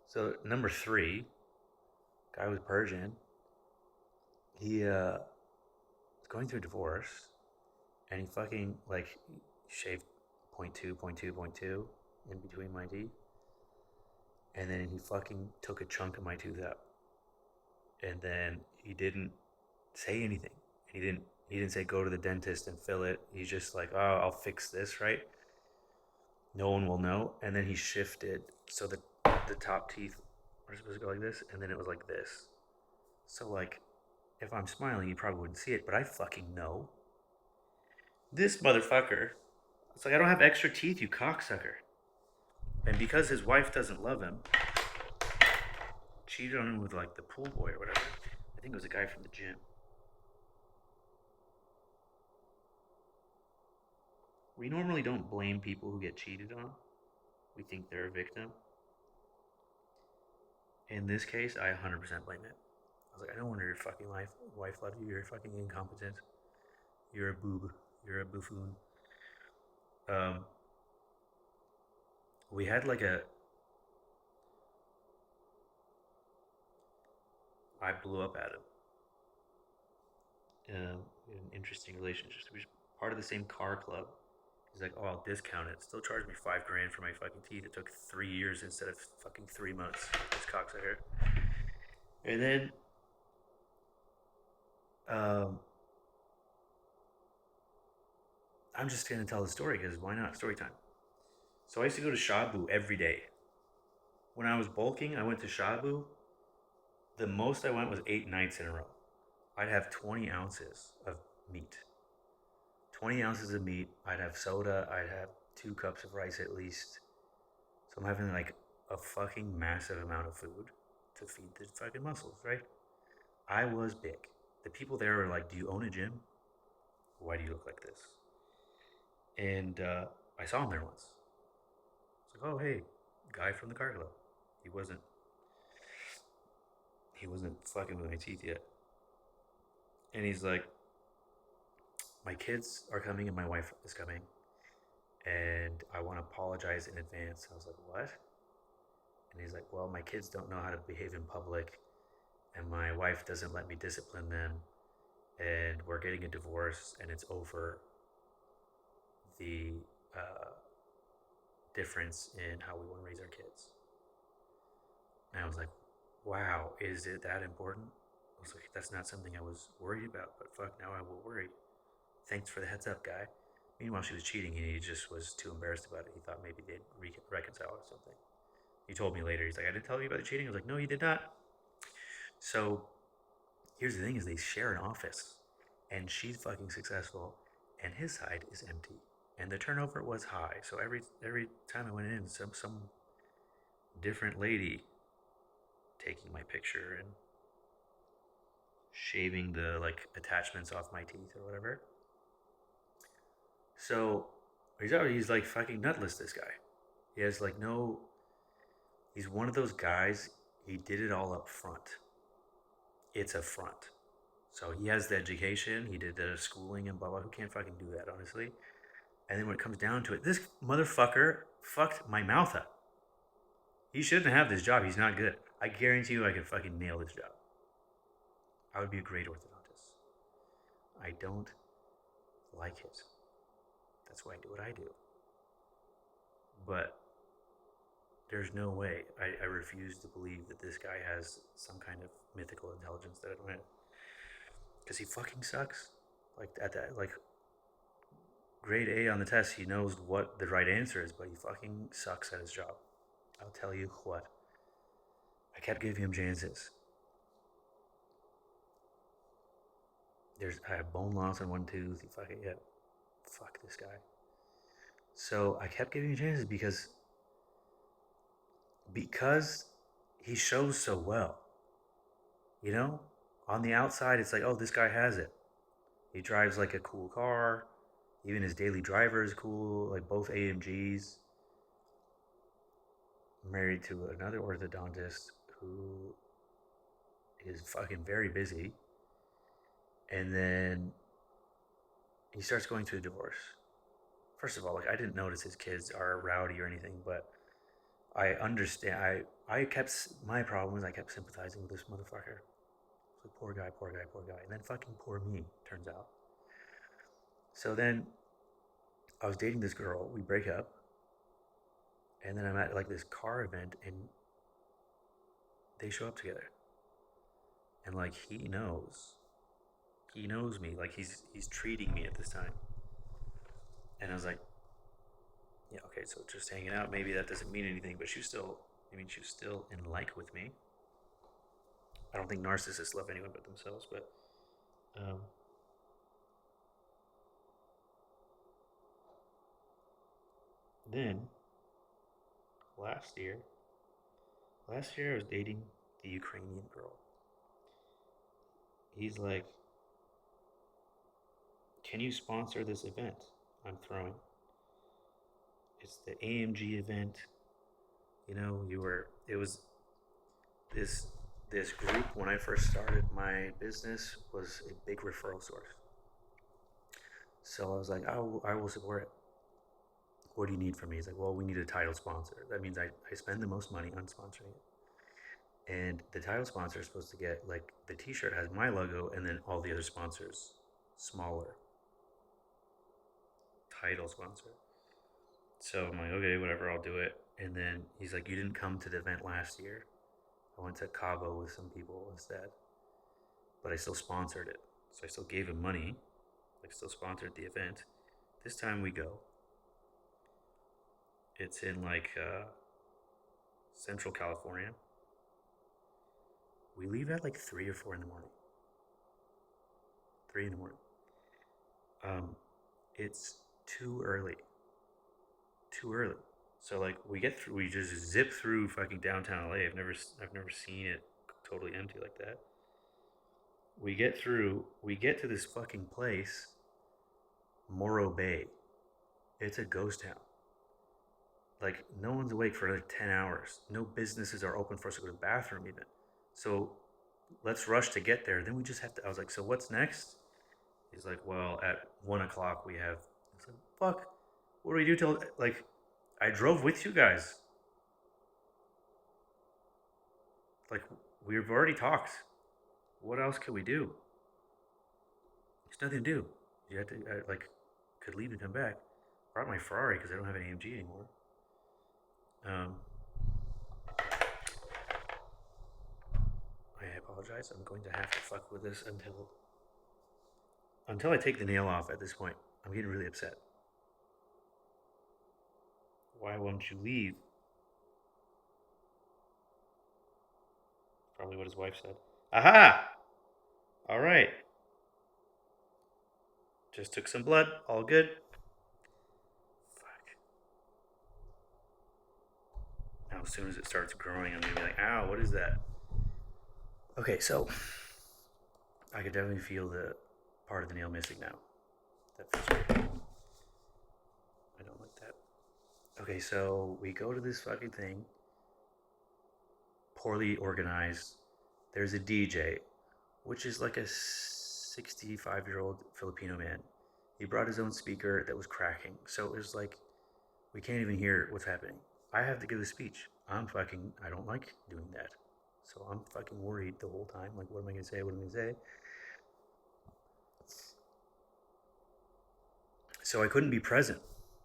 So number three, guy was Persian. He was going through a divorce, and he fucking like shaved point two, point two, point two in between my teeth, and then he fucking took a chunk of my tooth out, and then he didn't say anything. He didn't say go to the dentist and fill it. He's just like, oh, I'll fix this, right? No one will know. And then he shifted so that the top teeth were supposed to go like this, and then it was like this. So like, if I'm smiling, you probably wouldn't see it, but I fucking know. This motherfucker. It's like I don't have extra teeth, you cocksucker. And because his wife doesn't love him, cheated on him with like the pool boy or whatever. I think it was a guy from the gym. We normally don't blame people who get cheated on. We think they're a victim. In this case, I 100% blame it. I was like, I don't wonder your fucking wife loved you. You're fucking incompetent. You're a boob. You're a buffoon. Um, we had like a. I blew up at him. An interesting relationship. We were part of the same car club. He's like, oh, I'll discount it. Still charge me $5,000 for my fucking teeth. It took 3 years instead of fucking 3 months. This cocksucker. And then, um, I'm just gonna tell the story because why not? Story time. So I used to go to Shabu every day. When I was bulking, I went to Shabu. The most I went was 8 nights in a row. I'd have 20 ounces of meat. 20 ounces of meat. I'd have soda. I'd have 2 cups of rice at least. So I'm having like a fucking massive amount of food to feed the fucking muscles, right? I was big. The people there were like, do you own a gym? Why do you look like this? And I saw him there once. It's like, oh, hey, guy from the car club. He wasn't. He wasn't fucking with my teeth yet. And he's like, my kids are coming and my wife is coming, and I want to apologize in advance. I was like, what? And he's like, well, my kids don't know how to behave in public, and my wife doesn't let me discipline them, and we're getting a divorce, and it's over the uh, difference in how we want to raise our kids. And I was like, wow, is it that important? I was like, that's not something I was worried about, but fuck, now I will worry. Thanks for the heads up, guy. Meanwhile, she was cheating, and he just was too embarrassed about it. He thought maybe they'd reconcile or something. He told me later, he's like, I didn't tell you about the cheating. I was like, no, you did not. So here's the thing: is they share an office, and she's fucking successful, and his side is empty, and the turnover was high. So every time I went in, some different lady taking my picture and shaving the like attachments off my teeth or whatever. So he's like fucking nutless. This guy, he has like no. He's one of those guys. He did it all up front. It's a front. So he has the education. He did the schooling and blah blah. Who can't fucking do that, honestly? And then when it comes down to it, this motherfucker fucked my mouth up. He shouldn't have this job. He's not good. I guarantee you, I could fucking nail this job. I would be a great orthodontist. I don't like it. That's why I do what I do. But there's no way. I refuse to believe that this guy has some kind of mythical intelligence that I don't have. Because he fucking sucks. Like at that, like grade A on the test, he knows what the right answer is, but he fucking sucks at his job. I'll tell you what. I kept giving him chances. I have bone loss in one tooth. He fucking yeah. Fuck this guy. So I kept giving him chances because he shows so well. You know? On the outside it's like, oh, this guy has it. He drives like a cool car. Even his daily driver is cool, like both AMGs. Married to another orthodontist who is fucking very busy. And then he starts going through a divorce. First of all, like I didn't notice his kids are rowdy or anything, but I understand. My problem was I kept sympathizing with this motherfucker. It's like, poor guy, poor guy, poor guy. And then fucking poor me, turns out. So then I was dating this girl. We break up. And then I'm at like this car event and they show up together. And like he knows. He knows me. Like he's treating me at this time. And I was like, yeah, okay, so just hanging out, maybe that doesn't mean anything, but she was still in like with me. I don't think narcissists love anyone but themselves, but um, then last year, last year I was dating the Ukrainian girl. He's like, can you sponsor this event I'm throwing? It's the AMG event. It was this this group when I first started my business was a big referral source. So I was like, I will support it. What do you need from me? He's like, well, we need a title sponsor. That means I spend the most money on sponsoring it. And the title sponsor is supposed to get like the T-shirt has my logo, and then all the other sponsors smaller title sponsor. So I'm like, okay, whatever, I'll do it. And then he's like, you didn't come to the event last year. I went to Cabo with some people instead, but I still sponsored it. So I still gave him money, like still sponsored the event. This time we go. It's in like Central California. We leave at like 3 or 4 in the morning. 3 in the morning. Um, it's too early. Too early. So like we just zip through fucking downtown LA. I've never seen it totally empty like that. We get to this fucking place, Morro Bay. It's a ghost town. Like no one's awake for like 10 hours. No businesses are open for us to go to the bathroom even. So let's rush to get there. Then we just have to. I was like, so what's next? He's like, well, at 1 o'clock we have. I was like, fuck. What do we do till like? I drove with you guys. Like we've already talked. What else could we do? There's nothing to do. You had to like could leave and come back. Brought my Ferrari because I don't have an AMG anymore. Um, I apologize. I'm going to have to fuck with this until I take the nail off. At this point, I'm getting really upset. Why won't you leave? Probably what his wife said. Aha! All right. Just took some blood. All good. Fuck. Now, as soon as it starts growing, I'm gonna be like, ow, what is that? Okay, so I could definitely feel the part of the nail missing now. That feels weird. I don't like that. Okay, so we go to this fucking thing, poorly organized. There's a DJ, which is like a 65-year-old Filipino man. He brought his own speaker that was cracking. So it was like, we can't even hear what's happening. I have to give a speech. I don't like doing that. So I'm fucking worried the whole time. Like, what am I going to say? What am I going to say? So I couldn't be present.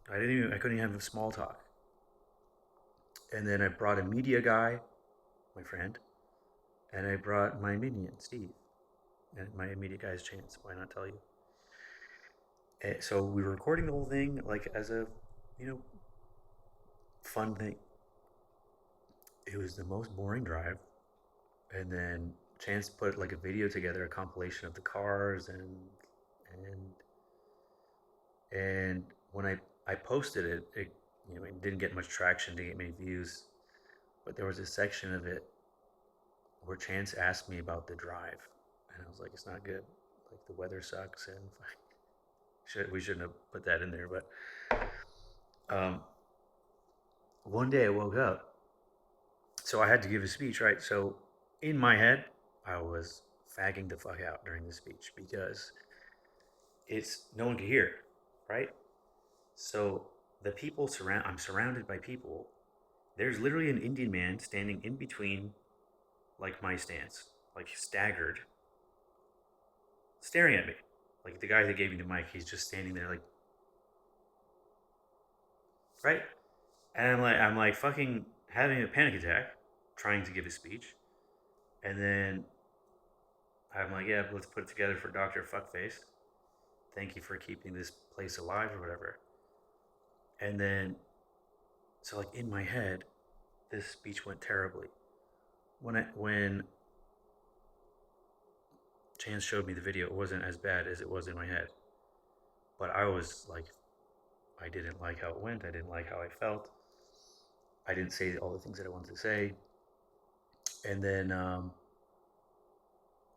I couldn't even have a small talk. And then I brought a media guy, my friend, and I brought my minion, Steve. And my immediate guy's Chance. Why not tell you? So we were recording the whole thing like as a, you know, fun thing. It was the most boring drive, and then Chance put like a video together, a compilation of the cars, and and when I posted it, it didn't get much traction, didn't get many views, but there was a section of it where Chance asked me about the drive, and I was like, it's not good. Like the weather sucks, and we shouldn't have put that in there. But um, one day I woke up, so I had to give a speech, right? So in my head, I was fagging the fuck out during the speech because it's no one could hear, right? So I'm surrounded by people, There's literally an Indian man standing in between, like my stance, like staggered, staring at me. Like the guy that gave me the mic, he's just standing there, like, right? And I'm like fucking having a panic attack, trying to give a speech, and then I'm like, yeah, let's put it together for Doctor Fuckface. Thank you for keeping this place alive or whatever. And then, so like in my head, this speech went terribly. When Chance showed me the video, it wasn't as bad as it was in my head. But I was like, I didn't like how it went. I didn't like how I felt. I didn't say all the things that I wanted to say. And then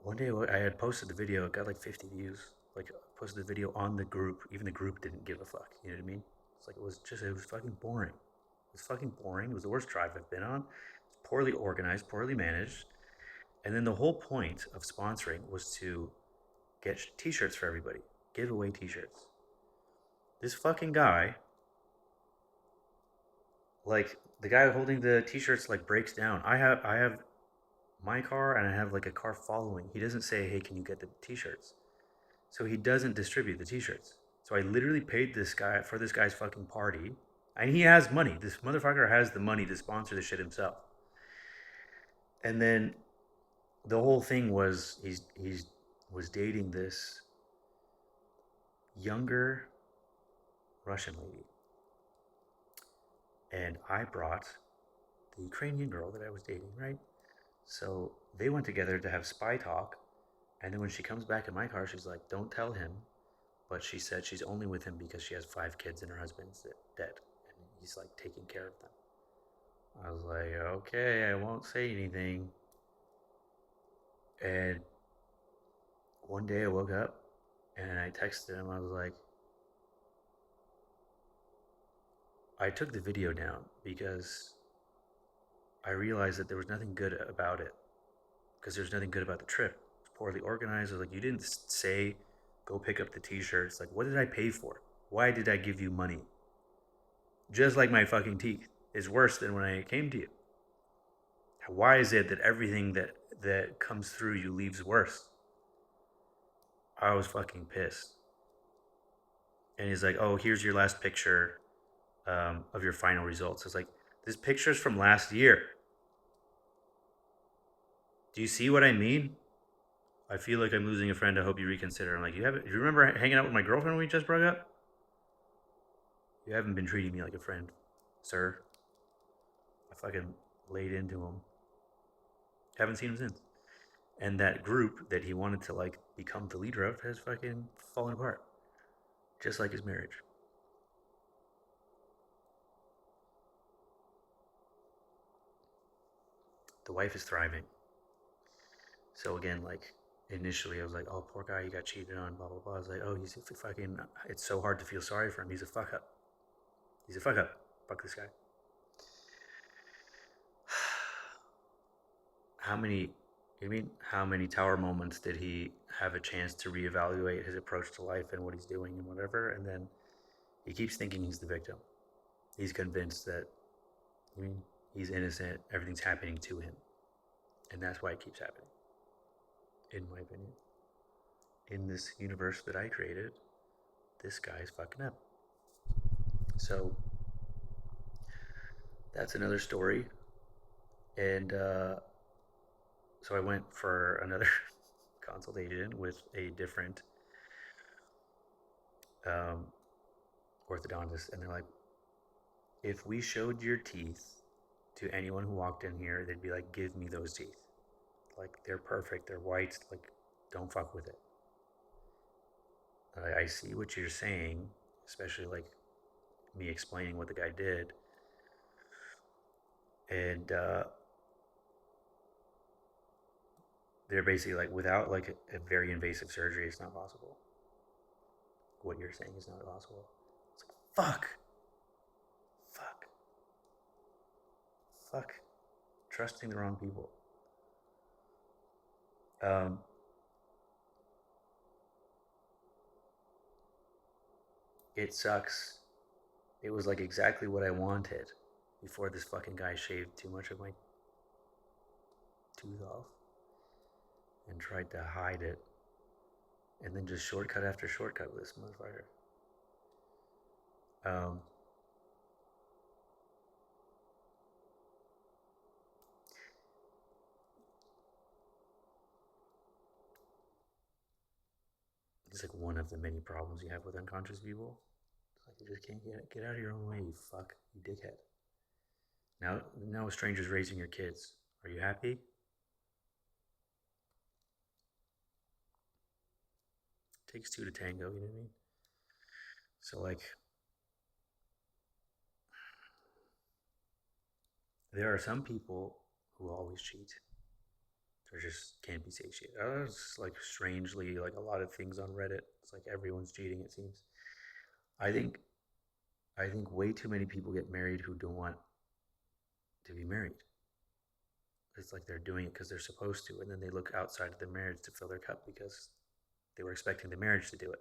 one day I had posted the video. It got like 50 views. Like posted the video on the group. Even the group didn't give a fuck. You know what I mean? It's like it was fucking boring. It was fucking boring. It was the worst drive I've been on. It's poorly organized, poorly managed. And then the whole point of sponsoring was to get t-shirts for everybody. Give away t-shirts. This fucking guy, like the guy holding the t-shirts like breaks down. I have my car and I have like a car following. He doesn't say, "Hey, can you get the t-shirts?" So he doesn't distribute the t-shirts. So I literally paid this guy for this guy's fucking party. And he has money. This motherfucker has the money to sponsor the shit himself. And then the whole thing was he's was dating this younger Russian lady. And I brought the Ukrainian girl that I was dating, right? So they went together to have spy talk. And then when she comes back in my car, she's like, "Don't tell him." But she said she's only with him because she has 5 kids and her husband's dead. And he's like taking care of them. I was like, okay, I won't say anything. And one day I woke up and I texted him. I was like, I took the video down because I realized that there was nothing good about it because there's nothing good about the trip. It's poorly organized. I was like, you didn't say go pick up the t-shirts. Like, what did I pay for? Why did I give you money? Just like my fucking teeth is worse than when I came to you. Why is it that everything that comes through you leaves worse? I was fucking pissed. And he's like, "Oh, here's your last picture of your final results." It's like, this picture's from last year. Do you see what I mean? I feel like I'm losing a friend. I hope you reconsider. I'm like, you remember hanging out with my girlfriend when we just broke up? You haven't been treating me like a friend, sir. I fucking laid into him. Haven't seen him since. And that group that he wanted to like become the leader of has fucking fallen apart, just like his marriage. The wife is thriving. So again, like initially, I was like, "Oh, poor guy, he got cheated on." Blah blah blah. I was like, "Oh, he's a fucking." It's so hard to feel sorry for him. He's a fuck up. He's a fuck up. Fuck this guy. How many? I mean, how many tower moments did he have a chance to reevaluate his approach to life and what he's doing and whatever? And then he keeps thinking he's the victim. He's convinced that, I mean, he's innocent. Everything's happening to him, and that's why it keeps happening. In my opinion, in this universe that I created, this guy's fucking up. So that's another story. And so I went for another consultation with a different um, orthodontist, and they're like, if we showed your teeth to anyone who walked in here, they'd be like, "Give me those teeth. Like they're perfect. They're white. Like don't fuck with it." I see what you're saying, especially like me explaining what the guy did, and they're basically like, without like a very invasive surgery, it's not possible. What you're saying is not possible. It's like, fuck, fuck, fuck. Trusting the wrong people. Um, it sucks. It was like exactly what I wanted. before this fucking guy shaved too much of my tooth off and tried to hide it, and then just shortcut after shortcut with this motherfucker. Um, it's like one of the many problems you have with unconscious people. It's like you just can't get out of your own way, you fuck, you dickhead. Now a stranger's raising your kids. Are you happy? It takes two to tango, you know what I mean? So like there are some people who always cheat. They just can't be satiated. It's like strangely like a lot of things on Reddit. It's like everyone's cheating, it seems. I think I think way too many people get married who don't want to be married. It's like they're doing it because they're supposed to, and then they look outside of the marriage to fill their cup because they were expecting the marriage to do it,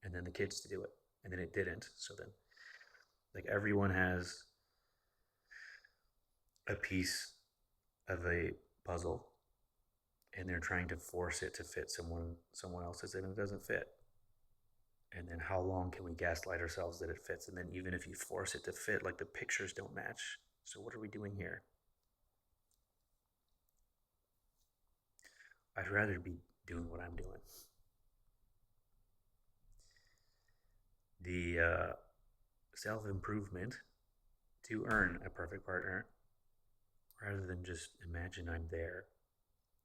and then the kids to do it, and then it didn't. So then, like everyone has a piece of a puzzle, and they're trying to force it to fit someone else's, and it doesn't fit. And then how long can we gaslight ourselves that it fits? And then even if you force it to fit, like the pictures don't match. So what are we doing here? I'd rather be doing what I'm doing. The self improvement to earn a perfect partner rather than just imagine I'm there,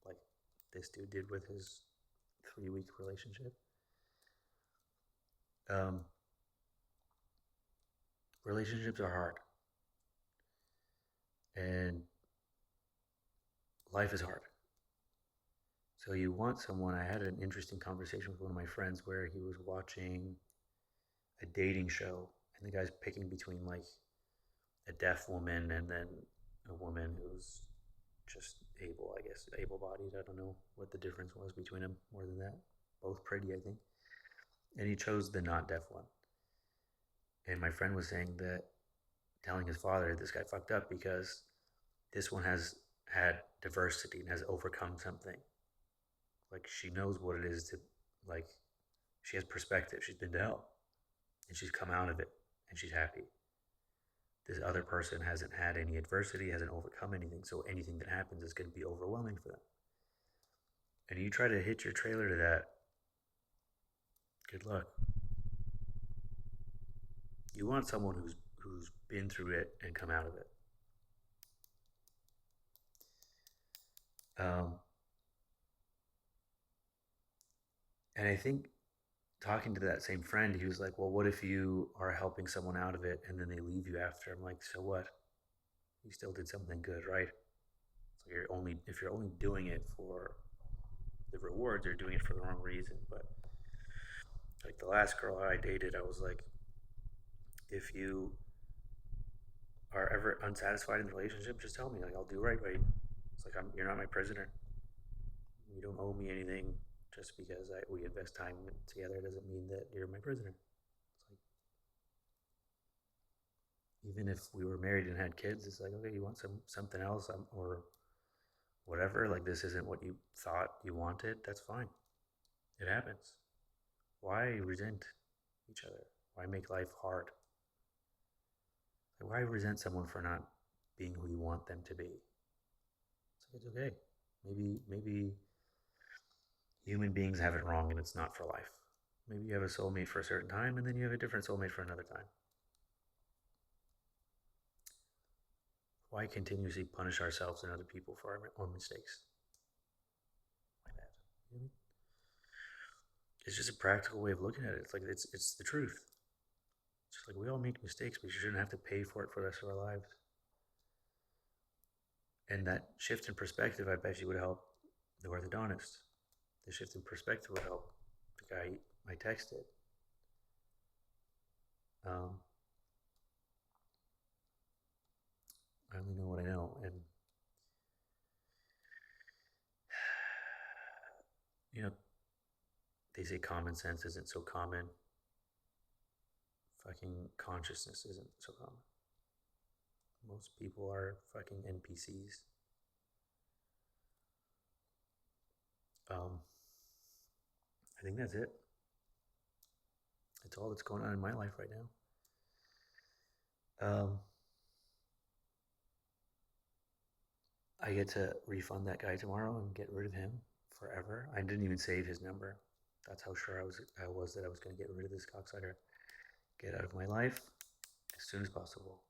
like this dude did with his 3 week relationship. Um, Relationships are hard, and life is hard. So you want someone. I had an interesting conversation with one of my friends where he was watching a dating show, and the guy's picking between like a deaf woman and then a woman who's just able, I guess, able bodied. I don't know what the difference was between them more than that. Both pretty, I think. And he chose the not deaf one. And my friend was saying that telling his father this guy fucked up because this one has had diversity and has overcome something. Like she knows what it is to like she has perspective. She's been to hell and she's come out of it and she's happy. This other person hasn't had any adversity, hasn't overcome anything, so anything that happens is going to be overwhelming for them. And you try to hit your trailer to that, good luck. You want someone who's been through it and come out of it. Um, and I think talking to that same friend, he was like, "Well, what if you are helping someone out of it and then they leave you after?" I'm like, "So what? You still did something good, right? So you're only if you're only doing it for the rewards, you're doing it for the wrong reason." But like the last girl I dated, I was like, if you are ever unsatisfied in the relationship, just tell me. Like I'll do right by you. It's like you're not my prisoner. You don't owe me anything just because we invest time together doesn't mean that you're my prisoner. It's like even if we were married and had kids, it's like okay, you want something else or whatever. Like this isn't what you thought you wanted. That's fine. It happens. Why resent each other? Why make life hard? Like, why resent someone for not being who you want them to be? It's like it's okay. Maybe human beings have it wrong and it's not for life. Maybe you have a soulmate for a certain time and then you have a different soulmate for another time. Why continuously punish ourselves and other people for our own mistakes? Like that. You know? It's just a practical way of looking at it. It's like it's the truth. It's just like we all make mistakes, but you shouldn't have to pay for it for the rest of our lives. And that shift in perspective, I bet you would help the orthodontist. The shift in perspective would help the guy I texted. Um, I only know what I know, and you know they say common sense isn't so common. Fucking consciousness isn't so common. Most people are fucking NPCs. Um, I think that's it. That's all that's going on in my life right now. I get to refund that guy tomorrow and get rid of him forever. I didn't even save his number. That's how sure I was that I was going to get rid of this cocksucker. Get out of my life as soon as possible.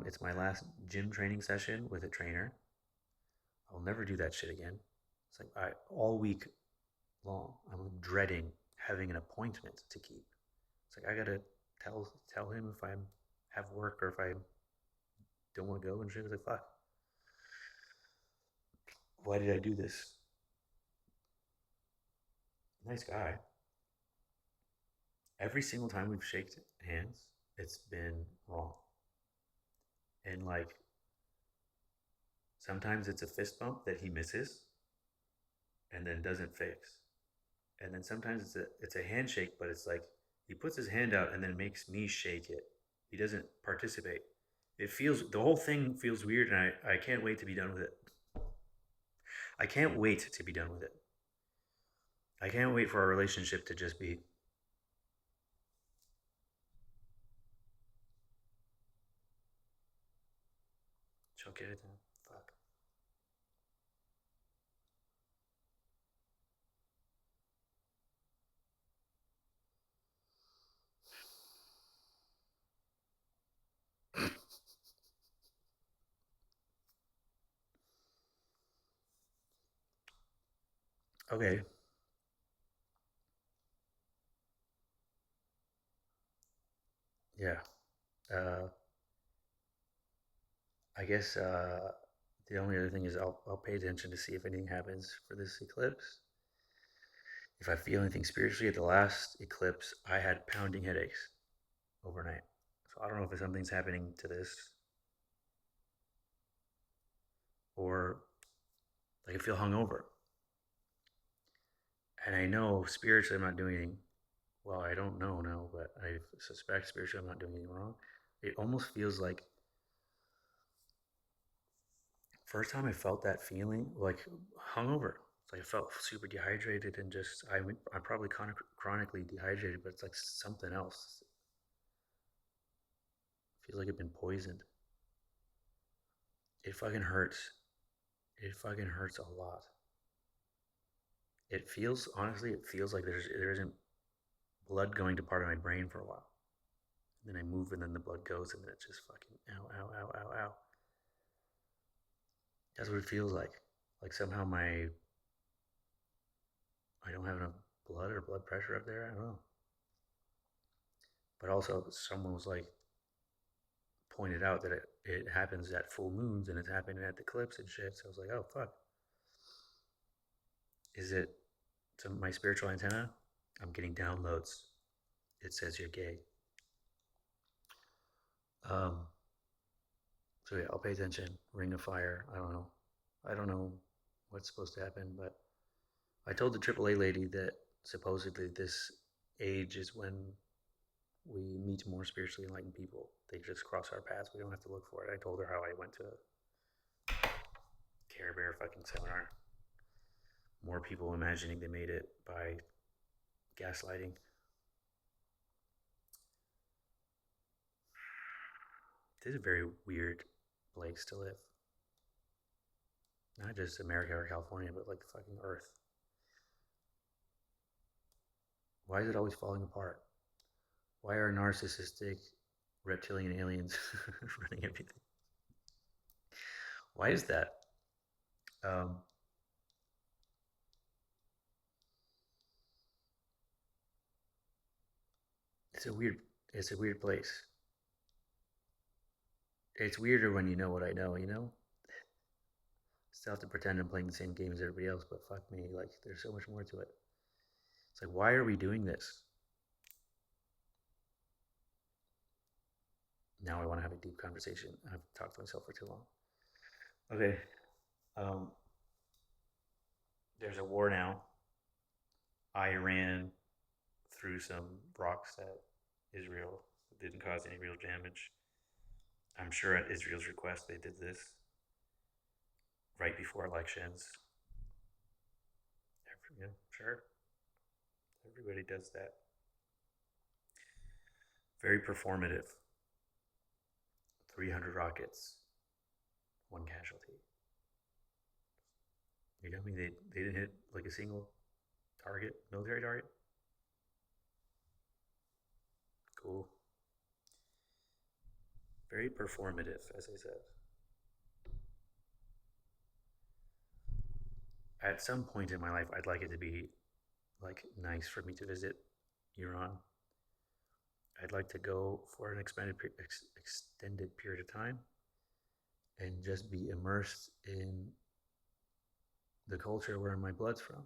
It's my last gym training session with a trainer. I'll never do that shit again. It's like all week long, I'm dreading having an appointment to keep. It's like I gotta tell him if I have work or if I don't want to go and shit. It's like fuck. Why did I do this? Nice guy. Every single time we've shaken hands, it's been wrong. And like sometimes it's a fist bump that he misses and then doesn't fix. And then sometimes it's a handshake, but it's like he puts his hand out and then makes me shake it. He doesn't participate. It feels the whole thing feels weird, and I can't wait to be done with it. I can't wait to be done with it. I can't wait for our relationship to just be choke it. Fuck. Okay. Yeah. Uh, I guess the only other thing is I'll pay attention to see if anything happens for this eclipse. If I feel anything spiritually, at the last eclipse, I had pounding headaches overnight. So I don't know if something's happening to this or like I feel hungover. And I know spiritually I'm not doing anything. Well, I don't know now, but I suspect spiritually I'm not doing anything wrong. It almost feels like first time I felt that feeling like hungover. It's like I felt super dehydrated and just I'm probably chronically dehydrated, but it's like something else. It feels like I've been poisoned. It fucking hurts. It fucking hurts a lot. It feels honestly, it feels like there isn't blood going to part of my brain for a while. And then I move and then the blood goes and then it's just fucking ow, ow, ow, ow, ow. That's what it feels like. Like somehow I don't have enough blood or blood pressure up there. I don't know. But also someone was like pointed out that it happens at full moons and it's happening at the eclipse and shit. So I was like, oh fuck. Is it to my spiritual antenna? I'm getting downloads. It says you're gay. Um, so yeah, I'll pay attention. Ring of Fire. I don't know. I don't know what's supposed to happen, but I told the AAA lady that supposedly this age is when we meet more spiritually enlightened people. They just cross our paths. We don't have to look for it. I told her how I went to Care Bear fucking seminar. More people imagining they made it by gaslighting. This is a very weird place to live. Not just America or California, but like fucking Earth. Why is it always falling apart? Why are narcissistic reptilian aliens running everything? Why is that? Um, it's a weird. It's a weird place. It's weirder when you know what I know. You know, still have to pretend I'm playing the same game as everybody else, but fuck me, like there's so much more to it. It's like, why are we doing this? Now I want to have a deep conversation. I've talked to myself for too long. Okay, um, there's a war now. I ran through some rocks at Israel. It didn't cause any real damage. I'm sure at Israel's request they did this right before elections. Yeah, sure. Everybody does that. Very performative. 300 rockets, one casualty. You know, I mean, they didn't hit like a single target, military target. Cool. Very performative, as I said. At some point in my life, I'd like it to be like nice for me to visit Iran. I'd like to go for an extended period of time and just be immersed in the culture where my blood's from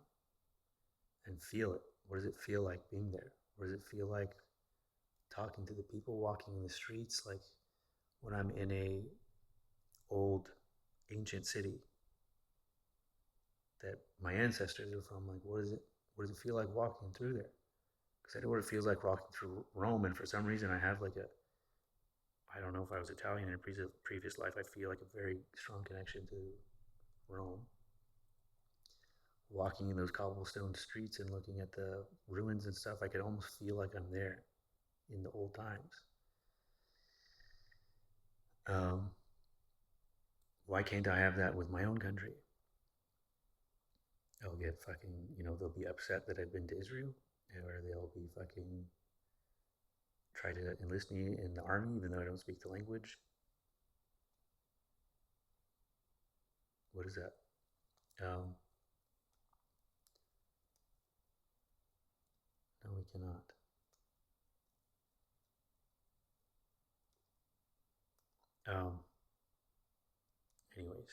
and feel it. What does it feel like being there? What does it feel like talking to the people walking in the streets? Like when I'm in a old ancient city that my ancestors are from, like what does it feel like walking through there? Because I know what it feels like walking through Rome, and for some reason I have like a, I don't know if I was Italian in a previous life, I feel like a very strong connection to Rome. Walking in those cobblestone streets and looking at the ruins and stuff, I could almost feel like I'm there in the old times. Um, why can't I have that with my own country? I'll get fucking, they'll be upset that I've been to Israel, or they'll be fucking try to enlist me in the army even though I don't speak the language. What is that? Um, no, we cannot. Um, anyways,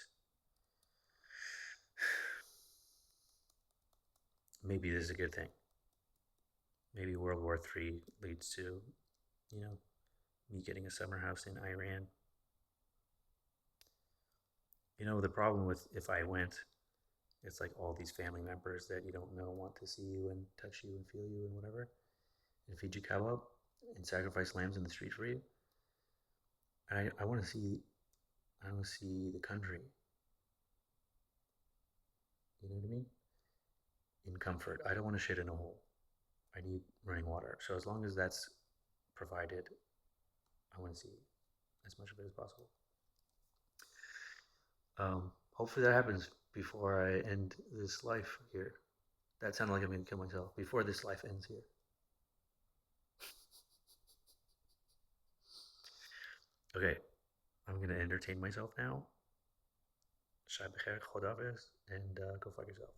maybe this is a good thing. Maybe World War III leads to, you know, me getting a summer house in Iran. The problem with if I went, it's like all these family members that you don't know want to see you and touch you and feel you and whatever, and feed you kebab and sacrifice lambs in the street for you. And I want to see, I want to see the country. You know what I mean? In comfort. I don't want to shit in a hole. I need running water. So as long as that's provided, I want to see as much of it as possible. Hopefully that happens before I end this life here. That sounded like I'm going to kill myself before this life ends here. Okay, I'm going to entertain myself now. Shai Becher, Chodavez, and go fuck yourself.